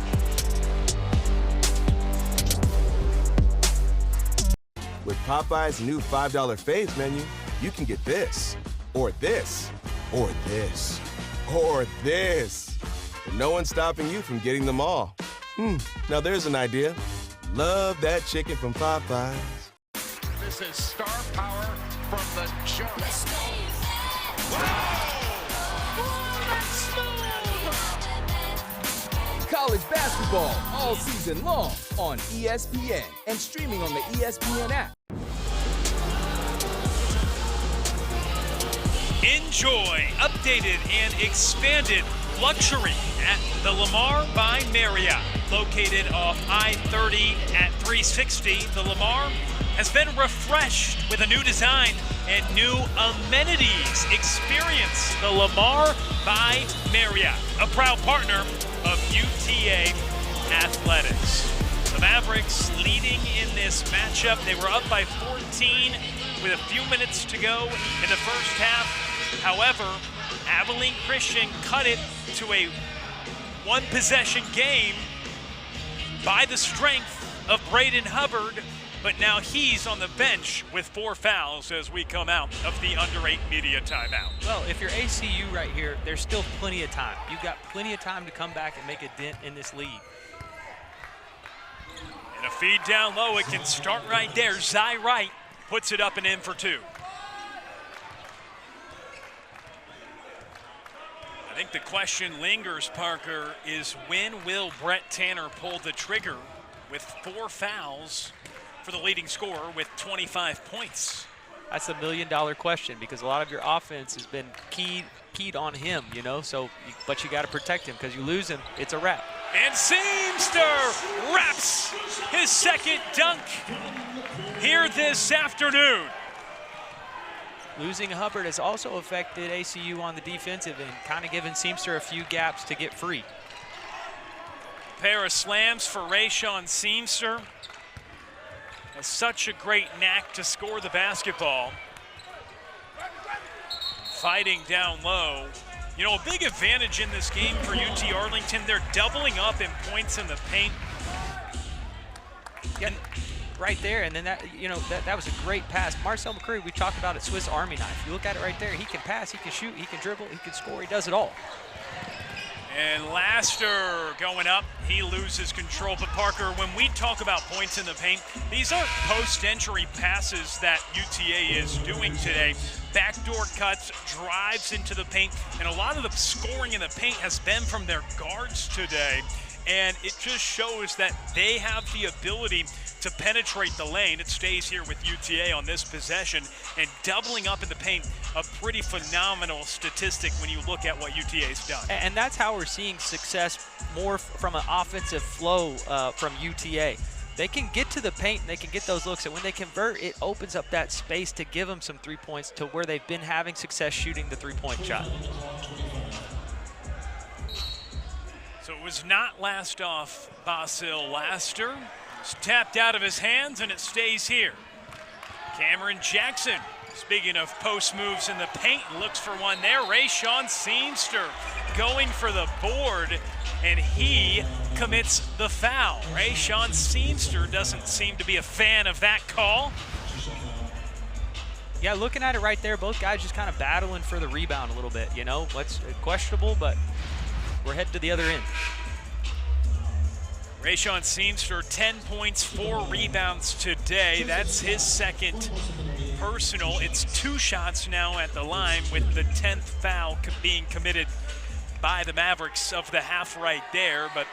With Popeye's new $5 fave menu, you can get this, or this, or this, or this. And no one's stopping you from getting them all. Now there's an idea. Love that chicken from Popeyes. This is star power from the jump. College basketball all season long on ESPN and streaming on the ESPN app. Enjoy updated and expanded luxury at the Lamar by Marriott. Located off I-30 at 360, the Lamar has been refreshed with a new design and new amenities. Experience the Lamar by Marriott, a proud partner of UTA Athletics. The Mavericks leading in this matchup. They were up by 14 with a few minutes to go in the first half. However, Abilene Christian cut it to a one-possession game by the strength of Braden Hubbard, but now he's on the bench with 4 fouls as we come out of the under-8 media timeout. Well, if you're ACU right here, there's still plenty of time. You've got plenty of time to come back and make a dent in this lead. And a feed down low, it can start right there. Zy Wright puts it up and in for 2. I think the question lingers, Parker, is when will Brett Tanner pull the trigger with 4 fouls for the leading scorer with 25 points? That's $1 million question because a lot of your offense has been keyed on him, you know, but you got to protect him because you lose him, it's a wrap. And Seamster wraps his second dunk here this afternoon. Losing Hubbard has also affected ACU on the defensive end, kind of giving Seamster a few gaps to get free. Pair of slams for Rayshawn Seamster. Has such a great knack to score the basketball. Fighting down low. You know, a big advantage in this game for UT Arlington, they're doubling up in points in the paint. Yeah, right there, and then that was a great pass. Marcel McCreary, we talked about it, Swiss Army knife. You look at it right there, he can pass, he can shoot, he can dribble, he can score, he does it all. And Laster going up, he loses control. But Parker, when we talk about points in the paint, these aren't post-entry passes that UTA is doing today. Backdoor cuts, drives into the paint, and a lot of the scoring in the paint has been from their guards today. And it just shows that they have the ability to penetrate the lane. It stays here with UTA on this possession, and doubling up in the paint, a pretty phenomenal statistic when you look at what UTA's done. And that's how we're seeing success more from an offensive flow from UTA. They can get to the paint, and they can get those looks, and when they convert, it opens up that space to give them some 3 points to where they've been having success shooting the 3-point shot. So it was not last off Basil Laster. It's tapped out of his hands, and it stays here. Cameron Jackson, speaking of post moves in the paint, looks for one there. Rayshawn Seamster going for the board, and he commits the foul. Rayshawn Seamster doesn't seem to be a fan of that call. Yeah, looking at it right there, both guys just kind of battling for the rebound a little bit. What's questionable, but we're headed to the other end. Rayshawn Seamster, 10 points, 4 rebounds today. That's his second personal. It's 2 shots now at the line, with the 10th foul being committed by the Mavericks of the half right there. But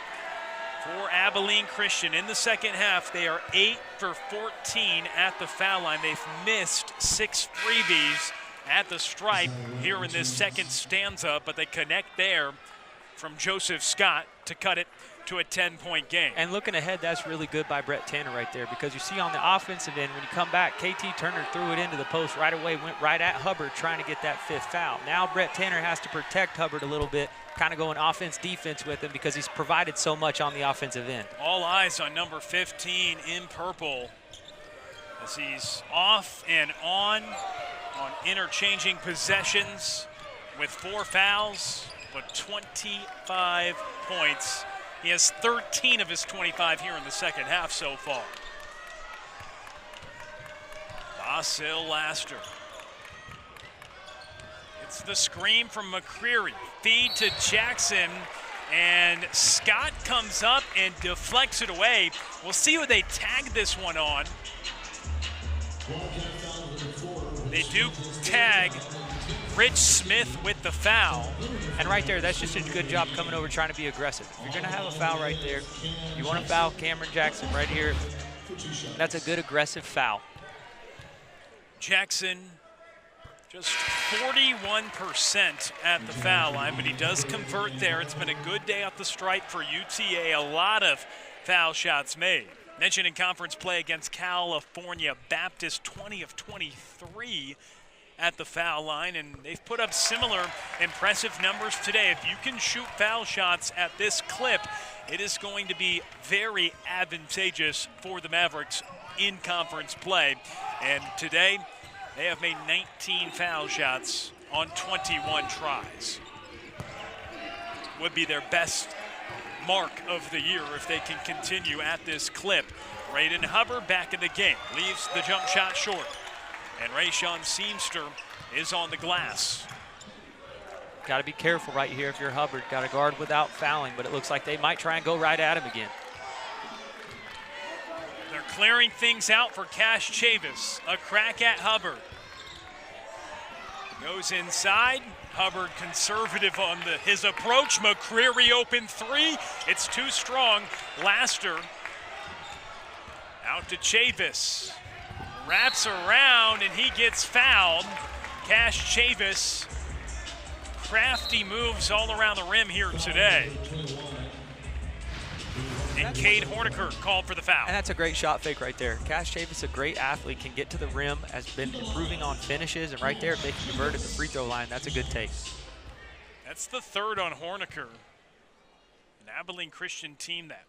for Abilene Christian in the second half, they are 8 for 14 at the foul line. They've missed 6 freebies at the stripe here in this second stanza, but they connect there from Joseph Scott to cut it to a 10-point game. And looking ahead, that's really good by Brett Tanner right there, because you see on the offensive end, when you come back, KT Turner threw it into the post right away, went right at Hubbard trying to get that 5th foul. Now Brett Tanner has to protect Hubbard a little bit, kind of going offense-defense with him, because he's provided so much on the offensive end. All eyes on number 15 in purple, as he's off and on interchanging possessions with 4 fouls, but 25 points. He has 13 of his 25 here in the second half so far. Basil Laster. It's the screen from McCreary. Feed to Jackson, and Scott comes up and deflects it away. We'll see what they tag this one on. They do tag Rich Smith with the foul. And right there, that's just a good job coming over trying to be aggressive. If you're going to have a foul right there, you want to foul Cameron Jackson right here. That's a good aggressive foul. Jackson just 41% at the foul line, but he does convert there. It's been a good day off the stripe for UTA. A lot of foul shots made. Mentioned in conference play against California Baptist, 20 of 23 at the foul line, and they've put up similar impressive numbers today. If you can shoot foul shots at this clip, it is going to be very advantageous for the Mavericks in conference play. And today, they have made 19 foul shots on 21 tries. Would be their best mark of the year if they can continue at this clip. Braden Hubbard back in the game, leaves the jump shot short. And Rayshawn Seamster is on the glass. Got to be careful right here if you're Hubbard. Got to guard without fouling, but it looks like they might try and go right at him again. They're clearing things out for Cash Chavis. A crack at Hubbard. Goes inside. Hubbard conservative on his approach. McCreary open 3. It's too strong. Laster out to Chavis. Wraps around, and he gets fouled. Cash Chavis, crafty moves all around the rim here today. And Cade Horniker called for the foul. And that's a great shot fake right there. Cash Chavis, a great athlete, can get to the rim, has been improving on finishes, and right there, if they can convert at the free throw line, that's a good take. That's the 3rd on Horniker. An Abilene Christian team that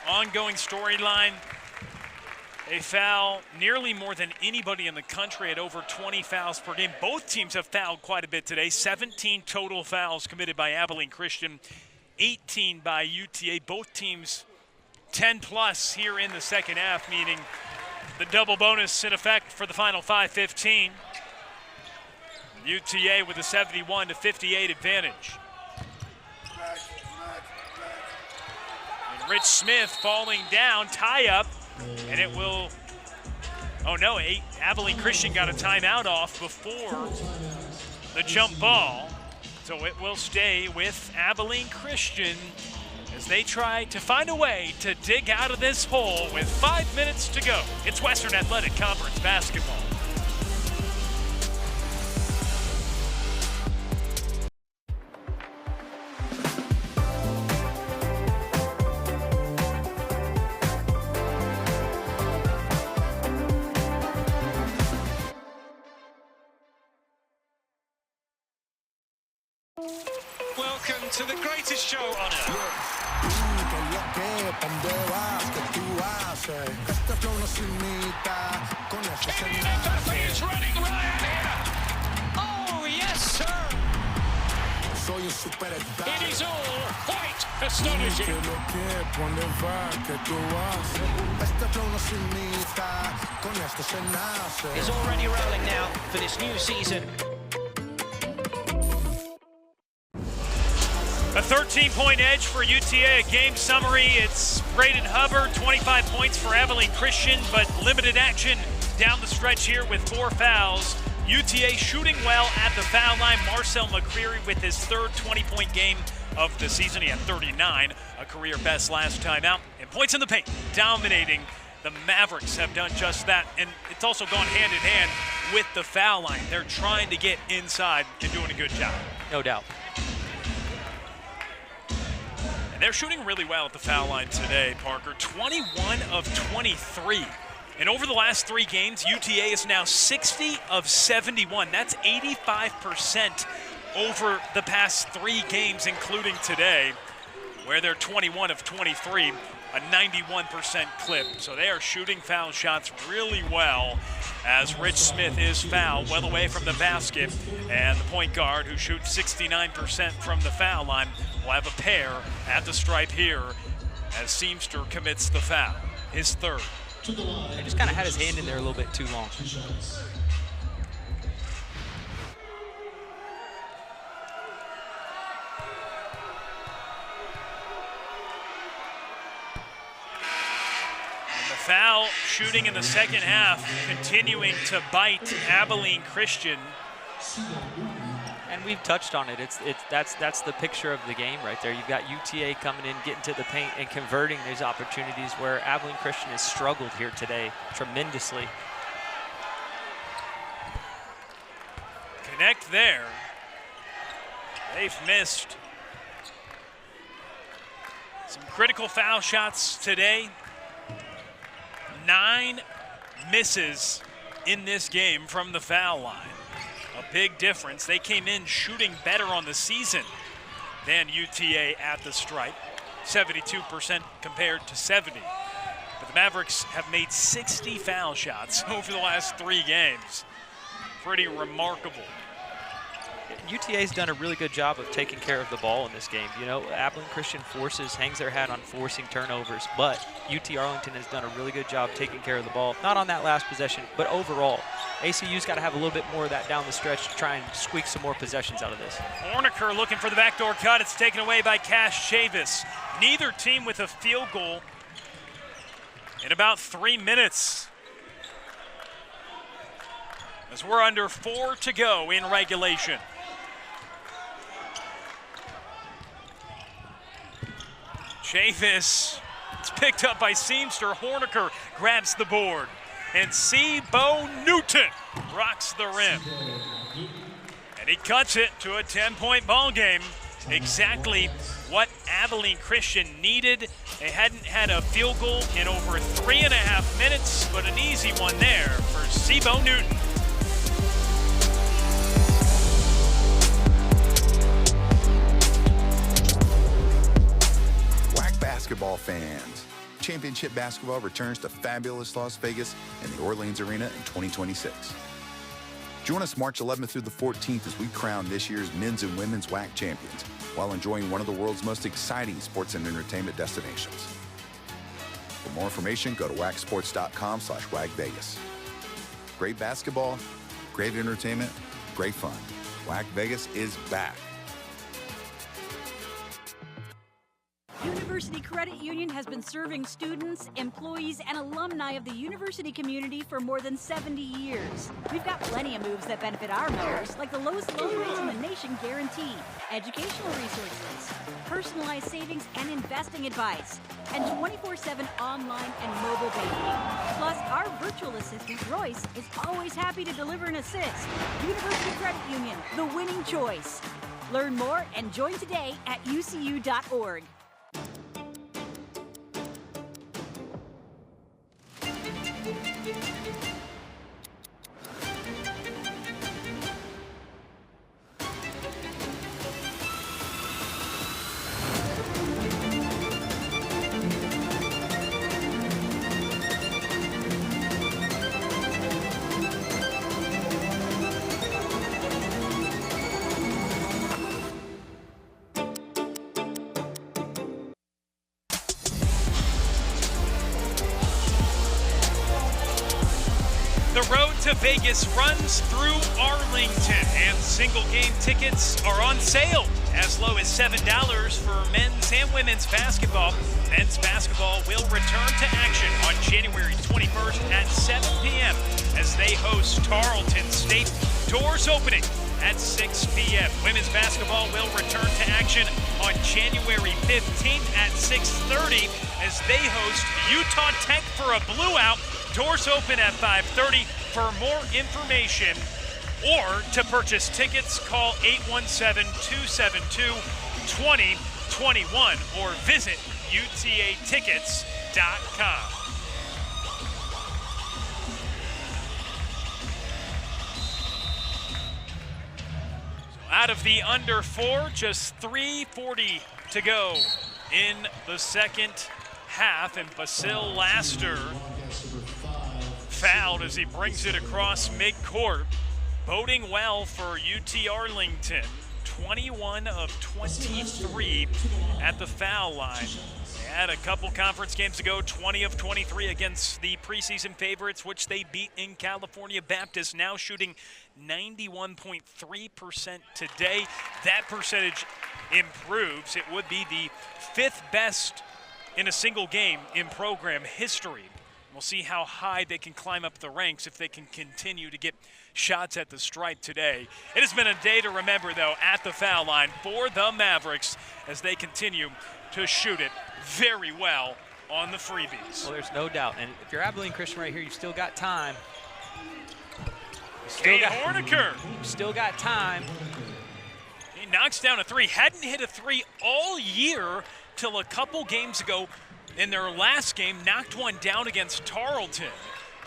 ongoing storyline. They foul nearly more than anybody in the country at over 20 fouls per game. Both teams have fouled quite a bit today. 17 total fouls committed by Abilene Christian, 18 by UTA. Both teams 10+ here in the second half, meaning the double bonus in effect for the final 5:15. UTA with a 71-58 advantage. And Rich Smith falling down, tie up, and it will, oh no, Abilene Christian got a timeout off before the jump ball. So it will stay with Abilene Christian as they try to find a way to dig out of this hole with 5 minutes to go. It's Western Athletic Conference basketball. Welcome to the greatest show on earth. Mbappe is running right here. Oh, yes, sir. It is all quite astonishing. Is already rolling now for this new season. A 13-point edge for UTA. A game summary, it's Braden Hubbard, 25 points for Abilene Christian, but limited action down the stretch here with 4 fouls. UTA shooting well at the foul line. Marcel McCreary with his third 20-point game of the season. He had 39, a career best last time out. And points in the paint, dominating. The Mavericks have done just that, and it's also gone hand in hand with the foul line. They're trying to get inside and doing a good job. No doubt. They're shooting really well at the foul line today, Parker. 21 of 23. And over the last 3 games, UTA is now 60 of 71. That's 85% over the past 3 games, including today, where they're 21 of 23, a 91% clip. So they are shooting foul shots really well as Rich Smith is fouled well away from the basket. And the point guard, who shoots 69% from the foul line, will have a pair at the stripe here as Seamster commits the foul, his third. He just kind of had his hand in there a little bit too long. And the foul shooting in the second half continuing to bite Abilene Christian. And we've touched on it. That's the picture of the game right there. You've got UTA coming in, getting to the paint, and converting these opportunities where Abilene Christian has struggled here today tremendously. Connect there. They've missed some critical foul shots today. 9 misses in this game from the foul line. A big difference. They came in shooting better on the season than UTA at the stripe, 72% compared to 70. But the Mavericks have made 60 foul shots over the last 3 games. Pretty remarkable. UTA's done a really good job of taking care of the ball in this game. You know, Abilene Christian hangs their hat on forcing turnovers, but UT Arlington has done a really good job taking care of the ball. Not on that last possession, but overall. ACU's got to have a little bit more of that down the stretch to try and squeak some more possessions out of this. Horniker looking for the backdoor cut. It's taken away by Cash Chavis. Neither team with a field goal in about 3 minutes, as we're under 4 to go in regulation. Chavis, it's picked up by Seamster. Horniker grabs the board. And Bo Newton rocks the rim. And he cuts it to a 10-point ball game. Exactly what Abilene Christian needed. They hadn't had a field goal in over 3.5 minutes, but an easy one there for Bo Newton. WAC basketball fans. Championship basketball returns to fabulous Las Vegas and the Orleans Arena in 2026. Join us March 11th through the 14th as we crown this year's men's and women's WAC champions while enjoying one of the world's most exciting sports and entertainment destinations. For more information, go to wacsports.com/WACVegas. Great basketball, great entertainment, great fun. WAC Vegas is back. University Credit Union has been serving students, employees, and alumni of the university community for more than 70 years. We've got plenty of moves that benefit our members, like the lowest loan rates in the nation guaranteed, educational resources, personalized savings and investing advice, and 24/7 online and mobile banking. Plus, our virtual assistant, Royce, is always happy to deliver an assist. University Credit Union, the winning choice. Learn more and join today at ucu.org. The road to Vegas runs through Arlington, and single game tickets are on sale as low as $7 for men's and women's basketball. Men's basketball will return to action on January 21st at 7 p.m. as they host Tarleton State. Doors opening at 6 p.m. Women's basketball will return to action on January 15th at 6:30 as they host Utah Tech for a blue out. Doors open at 5:30. For more information or to purchase tickets, call 817-272-2021 or visit utatickets.com. Out of the under 4, just 3:40 to go in the second half, and Basil Laster fouled as he brings it across midcourt, boding well for UT Arlington. 21 of 23 at the foul line. They had a couple conference games ago, 20 of 23 against the preseason favorites, which they beat in California Baptist, now shooting 91.3% today. That percentage improves. It would be the 5th best in a single game in program history. We'll see how high they can climb up the ranks if they can continue to get shots at the stripe today. It has been a day to remember, though, at the foul line for the Mavericks as they continue to shoot it very well on the freebies. Well, there's no doubt. And if you're Abilene Christian right here, you've still got time. Kate Horniker. Still got time. He knocks down a three. Hadn't hit a three all year till a couple games ago. In their last game, knocked one down against Tarleton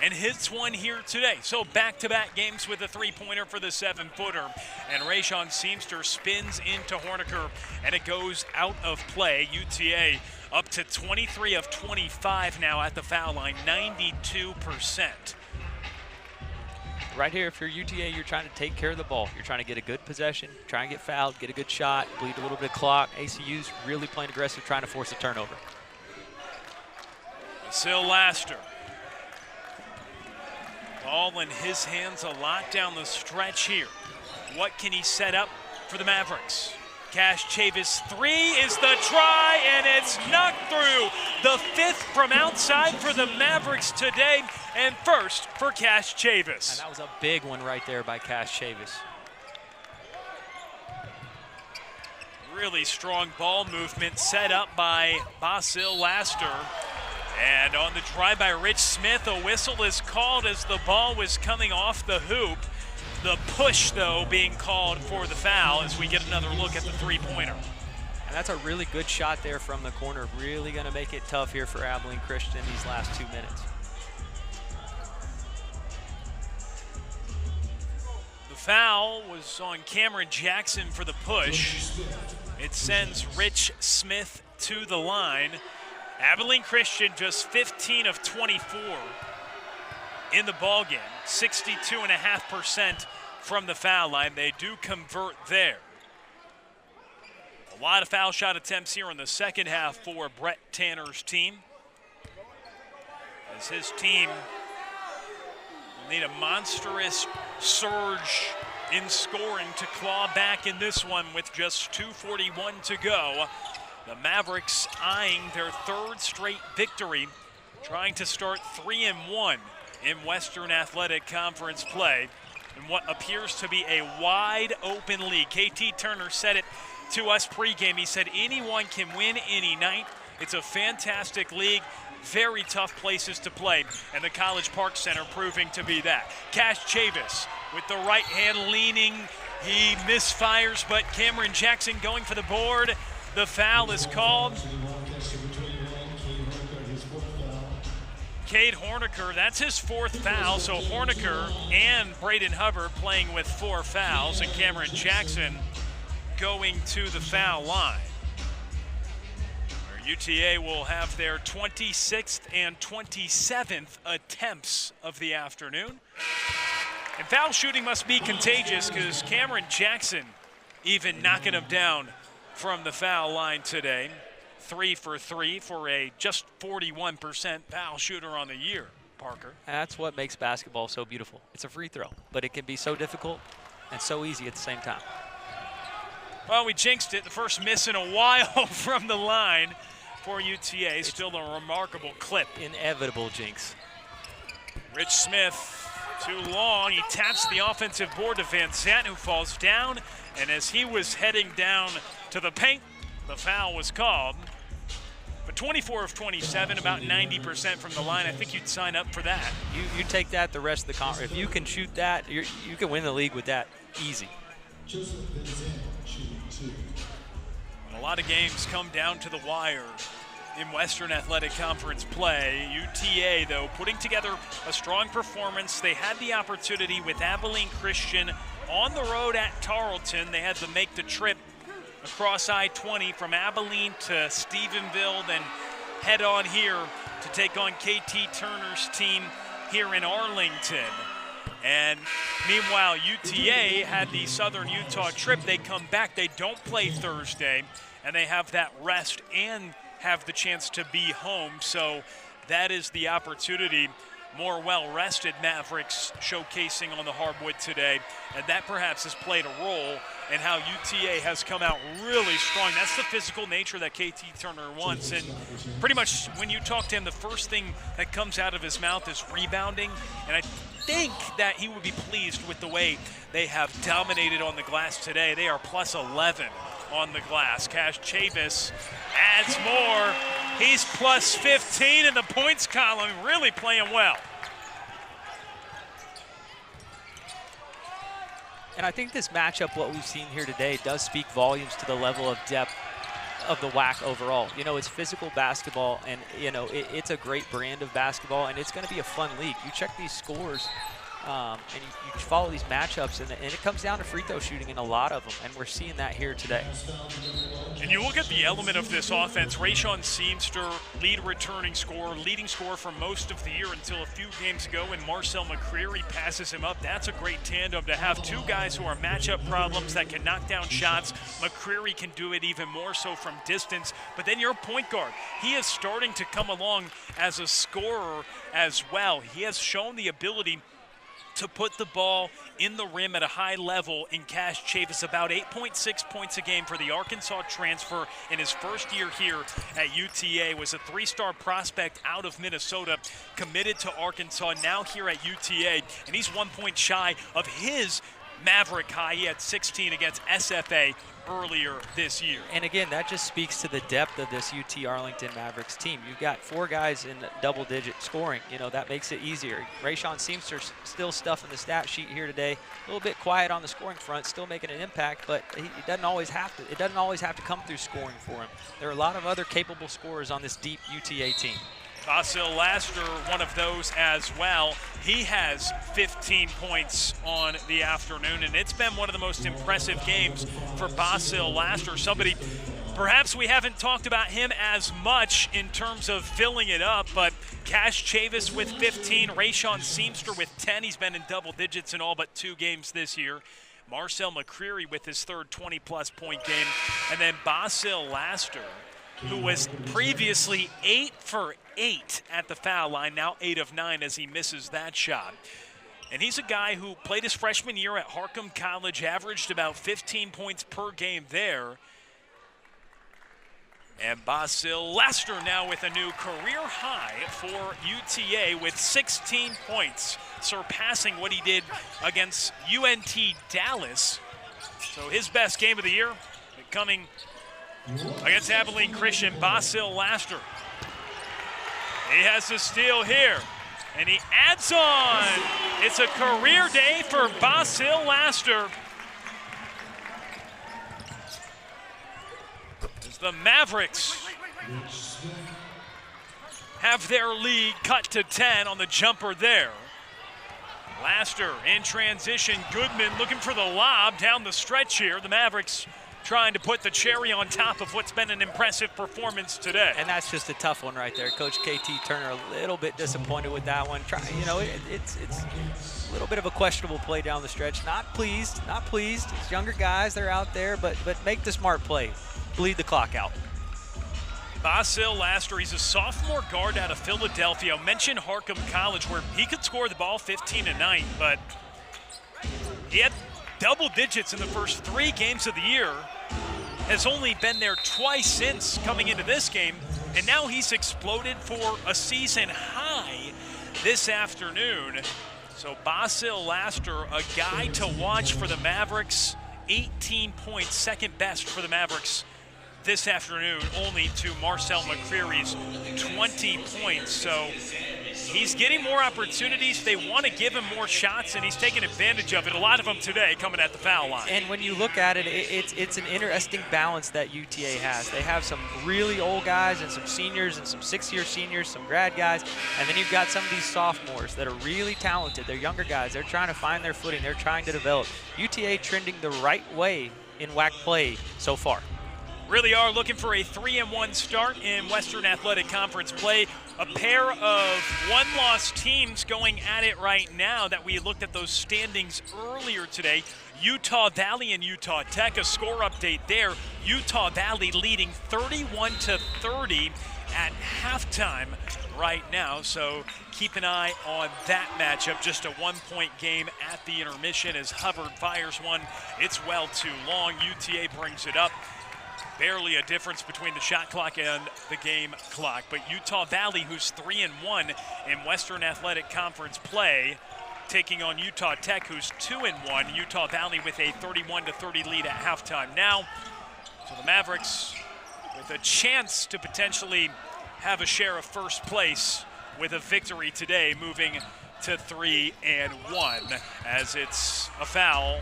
and hits one here today. So back-to-back games with a three-pointer for the 7-footer. And Rayshon Seamster spins into Horniker, and it goes out of play. UTA up to 23 of 25 now at the foul line, 92%. Right here, if you're UTA, you're trying to take care of the ball. You're trying to get a good possession, try and get fouled, get a good shot, bleed a little bit of clock. ACU's really playing aggressive, trying to force a turnover. Basil Laster. Ball in his hands a lot down the stretch here. What can he set up for the Mavericks? Cash Chavis three is the try, and it's knocked through. The 5th from outside for the Mavericks today, and first for Cash Chavis. And that was a big one right there by Cash Chavis. Really strong ball movement set up by Basil Laster. And on the drive by Rich Smith, a whistle is called as the ball was coming off the hoop. The push, though, being called for the foul as we get another look at the three-pointer. And that's a really good shot there from the corner. Really going to make it tough here for Abilene Christian in these last 2 minutes. The foul was on Cameron Jackson for the push. It sends Rich Smith to the line. Abilene Christian just 15 of 24 in the ballgame, 62.5% from the foul line. They do convert there. A lot of foul shot attempts here in the second half for Brett Tanner's team. as his team will need a monstrous surge in scoring to claw back in this one with just 2:41 to go. The Mavericks eyeing their third straight victory, trying to start 3-1 in Western Athletic Conference play in what appears to be a wide open league. KT Turner said it to us pregame. He said anyone can win any night. It's a fantastic league. Very tough places to play, and the College Park Center proving to be that. Cash Chavis with the right hand leaning. He misfires, but Cameron Jackson going for the board. The foul is called. Cade Horniker, that's his fourth foul, so Horniker and Braden Hubbard playing with 4 fouls, and Cameron Jackson going to the foul line. UTA will have their 26th and 27th attempts of the afternoon. And foul shooting must be contagious because Cameron Jackson even knocking him down from the foul line today. 3 for 3 for a just 41% foul shooter on the year, Parker. That's what makes basketball so beautiful. It's a free throw, but it can be so difficult and so easy at the same time. Well, we jinxed it. The first miss in a while from the line for UTA. Still a remarkable clip. Inevitable jinx. Rich Smith, too long. He taps the offensive board to Van Zandt, who falls down. And as he was heading down to the paint, the foul was called. But 24 of 27, about 90% from the line. I think you'd sign up for that. You take that the rest of the conference. If you can shoot that, you can win the league with that easy. A lot of games come down to the wire in Western Athletic Conference play. UTA, though, putting together a strong performance. They had the opportunity with Abilene Christian on the road at Tarleton. They had to make the trip across I-20 from Abilene to Stephenville, then head on here to take on KT Turner's team here in Arlington. And meanwhile, UTA had the Southern Utah trip. They come back, they don't play Thursday, and they have that rest and have the chance to be home. So that is the opportunity. More well-rested Mavericks showcasing on the hardwood today, and that perhaps has played a role in how UTA has come out really strong. That's the physical nature that KT Turner wants, and pretty much when you talk to him, the first thing that comes out of his mouth is rebounding, and I think that he would be pleased with the way they have dominated on the glass today. They are plus 11 on the glass. Cash Chavis adds more. He's plus 15 in the points column, really playing well. And I think this matchup, what we've seen here today, does speak volumes to the level of depth of the WAC overall. You know, it's physical basketball, and, you know, it's a great brand of basketball, and it's going to be a fun league. You check these scores, and you follow these matchups, and it comes down to free throw shooting in a lot of them, and we're seeing that here today. And you look at the element of this offense, Rayshawn Seamster, lead returning scorer, leading scorer for most of the year until a few games ago when Marcel McCreary passes him up. That's a great tandem to have two guys who are matchup problems that can knock down shots. McCreary can do it even more so from distance. But then your point guard, he is starting to come along as a scorer as well. He has shown the ability to put the ball in the rim at a high level in Cash Chavis, about 8.6 points a game for the Arkansas transfer in his first year here at UTA. Was a 3-star prospect out of Minnesota, committed to Arkansas, now here at UTA, and he's 1 point shy of his Maverick high. He had 16 against SFA earlier this year. And again, that just speaks to the depth of this UT Arlington Mavericks team. You've got 4 guys in double-digit scoring. You know, that makes it easier. Rayshawn Seamster's still stuffing the stat sheet here today. A little bit quiet on the scoring front, still making an impact, but it doesn't always have to. It doesn't always have to come through scoring for him. There are a lot of other capable scorers on this deep UTA team. Basil Laster, one of those as well. He has 15 points on the afternoon, and it's been one of the most impressive games for Basil Laster. Somebody, perhaps we haven't talked about him as much in terms of filling it up, but Cash Chavis with 15, Rayshawn Seamster with 10. He's been in double digits in all but 2 games this year. Marcel McCreary with his third 20-plus point game, and then Basil Laster who was previously 8 for 8 at the foul line, now 8 of 9 as he misses that shot. And he's a guy who played his freshman year at Harcum College, averaged about 15 points per game there. And Basil Lester now with a new career high for UTA with 16 points, surpassing what he did against UNT Dallas. So his best game of the year coming against Abilene Christian, Basil Lester. He has the steal here, and he adds on. It's a career day for Basil Lester. As the Mavericks have their lead cut to 10 on the jumper there. Laster in transition. Goodman looking for the lob down the stretch here. The Mavericks trying to put the cherry on top of what's been an impressive performance today. And that's just a tough one right there. Coach KT Turner a little bit disappointed with that one. It's a little bit of a questionable play down the stretch. Not pleased. It's younger guys, they're out there, but make the smart play. Bleed the clock out. Basil Lester, he's a sophomore guard out of Philadelphia. Mentioned Harcum College where he could score the ball 15 a night, but he had double digits in the first 3 games of the year. Has only been there twice since coming into this game, and now he's exploded for a season high this afternoon. So Basil Lester, a guy to watch for the Mavericks. 18 points, second best for the Mavericks this afternoon, only to Marcel McCreary's 20 points. So he's getting more opportunities. They want to give him more shots, and he's taking advantage of it. A lot of them today coming at the foul line. And when you look at it, it's an interesting balance that UTA has. They have some really old guys and some seniors and some 6-year seniors, some grad guys, and then you've got some of these sophomores that are really talented. They're younger guys. They're trying to find their footing. They're trying to develop. UTA trending the right way in WAC play so far. Really are looking for a 3-1 start in Western Athletic Conference play. A pair of one-loss teams going at it right now that we looked at those standings earlier today. Utah Valley and Utah Tech, a score update there. Utah Valley leading 31-30 at halftime right now. So keep an eye on that matchup. Just a 1-point game at the intermission as Hubbard fires one. It's well too long. UTA brings it up. Barely a difference between the shot clock and the game clock. But Utah Valley, who's 3-1 in Western Athletic Conference play, taking on Utah Tech, who's 2-1. Utah Valley with a 31-30 lead at halftime now. So the Mavericks with a chance to potentially have a share of first place with a victory today, moving to 3-1 as it's a foul.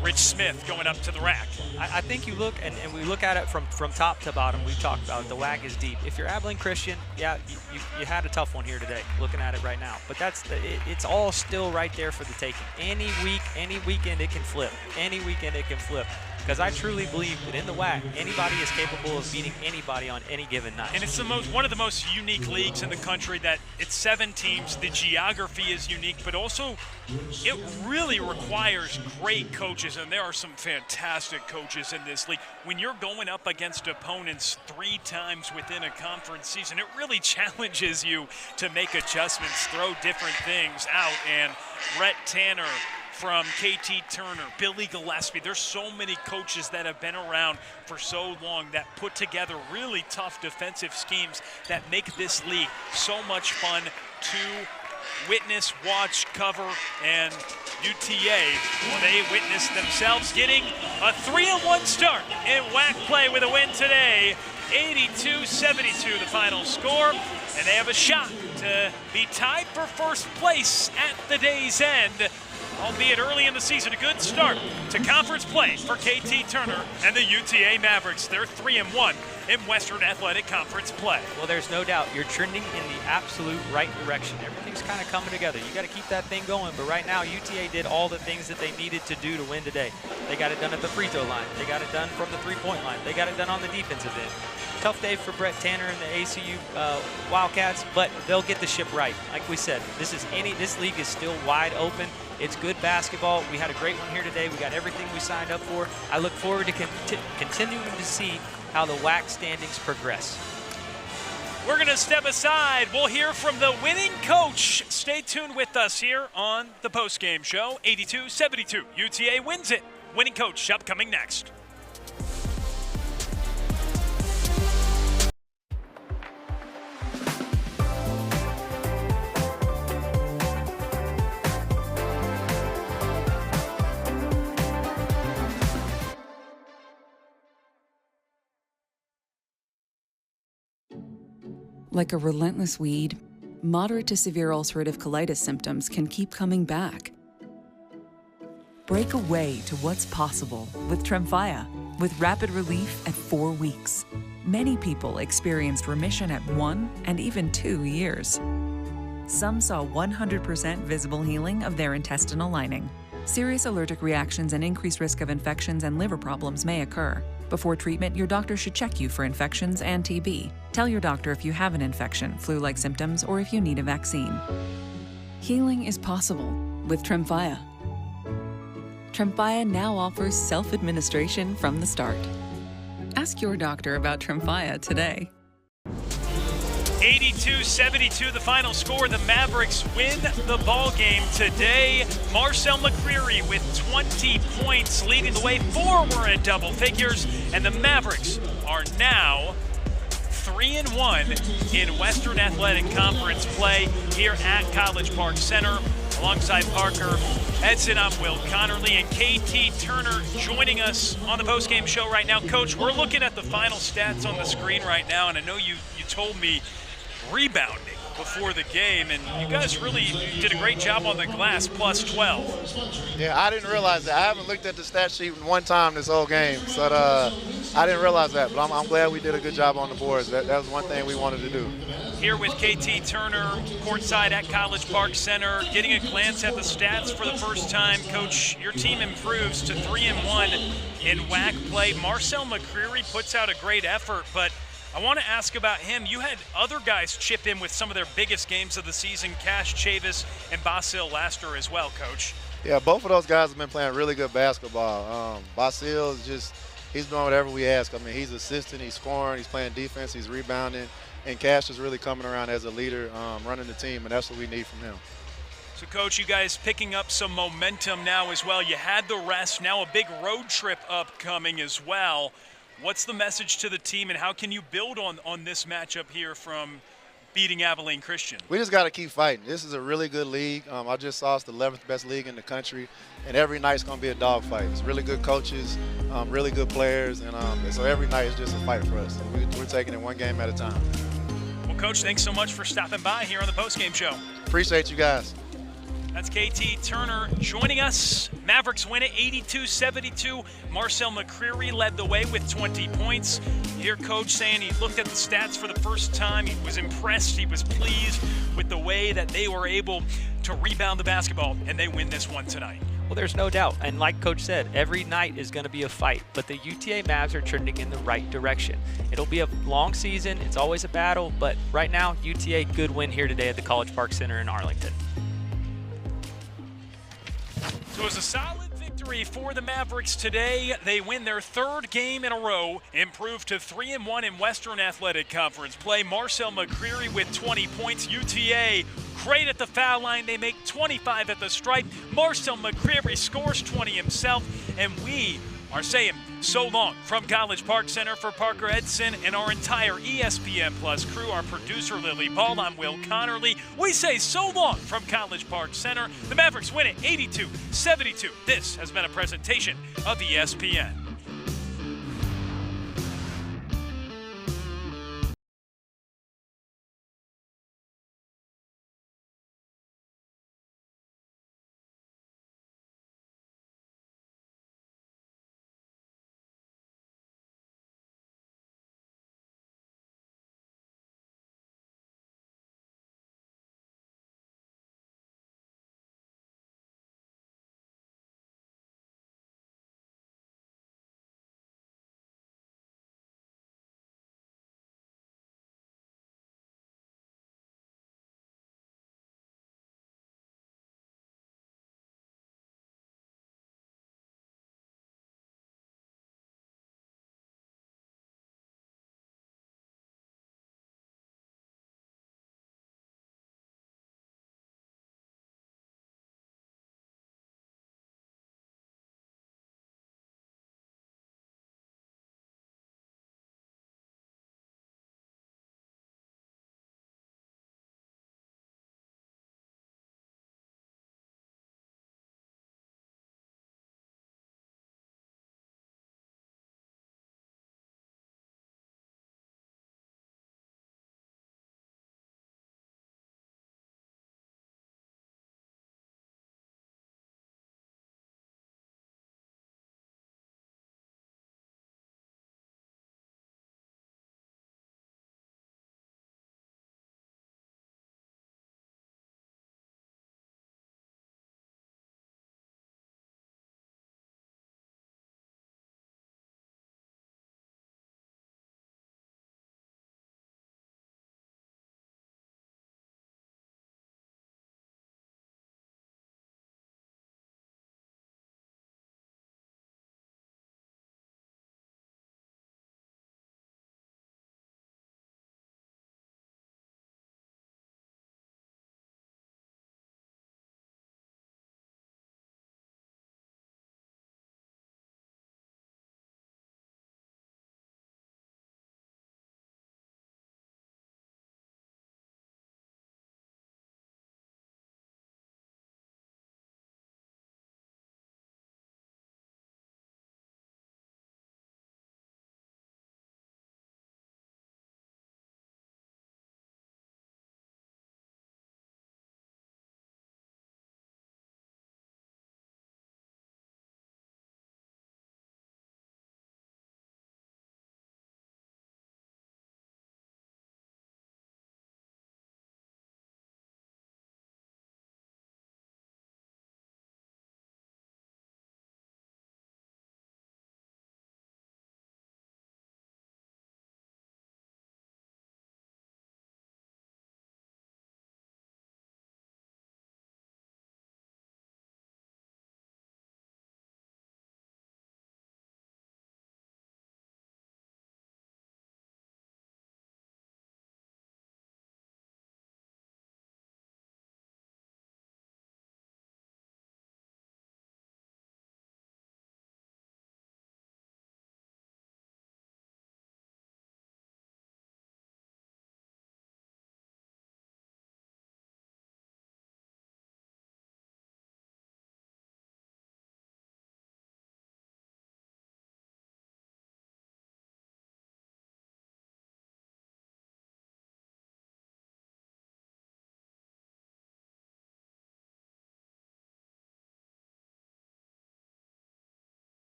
Rich Smith going up to the rack. I think you look, and we look at it from top to bottom. We've talked about it. The WAC is deep. If you're Abilene Christian, yeah, you had a tough one here today, looking at it right now. But it's all still right there for the taking. Any weekend it can flip. Any weekend it can flip. Because I truly believe that in the WAC, anybody is capable of beating anybody on any given night. And it's one of the most unique leagues in the country that it's 7 teams. The geography is unique, but also it really requires great coaches, and there are some fantastic coaches in this league. When you're going up against opponents 3 times within a conference season, it really challenges you to make adjustments, throw different things out. And Rhett Tanner from KT Turner, Billy Gillespie. There's so many coaches that have been around for so long that put together really tough defensive schemes that make this league so much fun to witness, watch, cover, and UTA, well, they witnessed themselves getting a 3-1 start in WAC play with a win today. 82-72 the final score, and they have a shot to be tied for first place at the day's end. Albeit early in the season, a good start to conference play for KT Turner and the UTA Mavericks. They're 3-1 in Western Athletic Conference play. Well, there's no doubt you're trending in the absolute right direction. Everything's kind of coming together. You got to keep that thing going. But right now, UTA did all the things that they needed to do to win today. They got it done at the free throw line. They got it done from the three-point line. They got it done on the defensive end. Tough day for Brett Tanner and the ACU Wildcats, but they'll get the ship right. Like we said, this league is still wide open. It's good basketball. We had a great one here today. We got everything we signed up for. I look forward to continuing to see how the WAC standings progress. We're going to step aside. We'll hear from the winning coach. Stay tuned with us here on the postgame show. 82-72. UTA wins it. Winning coach upcoming next. Like a relentless weed, moderate to severe ulcerative colitis symptoms can keep coming back. Break away to what's possible with Tremfya, with rapid relief at 4 weeks. Many people experienced remission at 1 and even 2 years. Some saw 100% visible healing of their intestinal lining. Serious allergic reactions and increased risk of infections and liver problems may occur. Before treatment, your doctor should check you for infections and TB. Tell your doctor if you have an infection, flu-like symptoms, or if you need a vaccine. Healing is possible with Tremfya. Tremfya now offers self-administration from the start. Ask your doctor about Tremfya today. 82-72, the final score. The Mavericks win the ball game today. Marcel McCreary with 20 points, leading the way. 4 were in double figures, and the Mavericks are now 3-1 in Western Athletic Conference play here at College Park Center. Alongside Parker Edson, I'm Will Conerly, and KT Turner joining us on the postgame show right now. Coach, we're looking at the final stats on the screen right now, and I know you told me rebounding before the game, and you guys really did a great job on the glass, plus 12. Yeah, I didn't realize that. I haven't looked at the stat sheet one time this whole game, so I didn't realize that, but I'm glad we did a good job on the boards. That was one thing we wanted to do. Here with KT Turner, courtside at College Park Center, getting a glance at the stats for the first time. Coach, your team improves to 3-1 in WAC play. Marcel McCreary puts out a great effort, but I want to ask about him. You had other guys chip in with some of their biggest games of the season, Cash Chavis and Basil Laster as well, Coach. Yeah, both of those guys have been playing really good basketball. Basil is just, he's doing whatever we ask. I mean, he's assisting, he's scoring, he's playing defense, he's rebounding, and Cash is really coming around as a leader, running the team, and that's what we need from him. So, Coach, you guys picking up some momentum now as well. You had the rest, now a big road trip upcoming as well. What's the message to the team, and how can you build on this matchup here from beating Abilene Christian? We just got to keep fighting. This is a really good league. I just saw it's the 11th best league in the country, and every night's going to be a dogfight. It's really good coaches, really good players, and so every night is just a fight for us. We're taking it one game at a time. Well, Coach, thanks so much for stopping by here on the postgame show. Appreciate you guys. That's KT Turner joining us. Mavericks win it 82-72. Marcel McCreary led the way with 20 points. You hear Coach saying he looked at the stats for the first time. He was impressed. He was pleased with the way that they were able to rebound the basketball, and they win this one tonight. Well, there's no doubt. And like Coach said, every night is going to be a fight. But the UTA Mavs are trending in the right direction. It'll be a long season. It's always a battle. But right now, UTA, good win here today at the College Park Center in Arlington. So it was a solid victory for the Mavericks today. They win their 3rd game in a row, improve to 3-1 in Western Athletic Conference play. Marcel McCreary with 20 points. UTA great at the foul line. They make 25 at the stripe. Marcel McCreary scores 20 himself, and we are saying so long from College Park Center. For Parker Edson and our entire ESPN Plus crew, our producer Lily Ball, I'm Will Conerly. We say so long from College Park Center. The Mavericks win it 82-72. This has been a presentation of ESPN.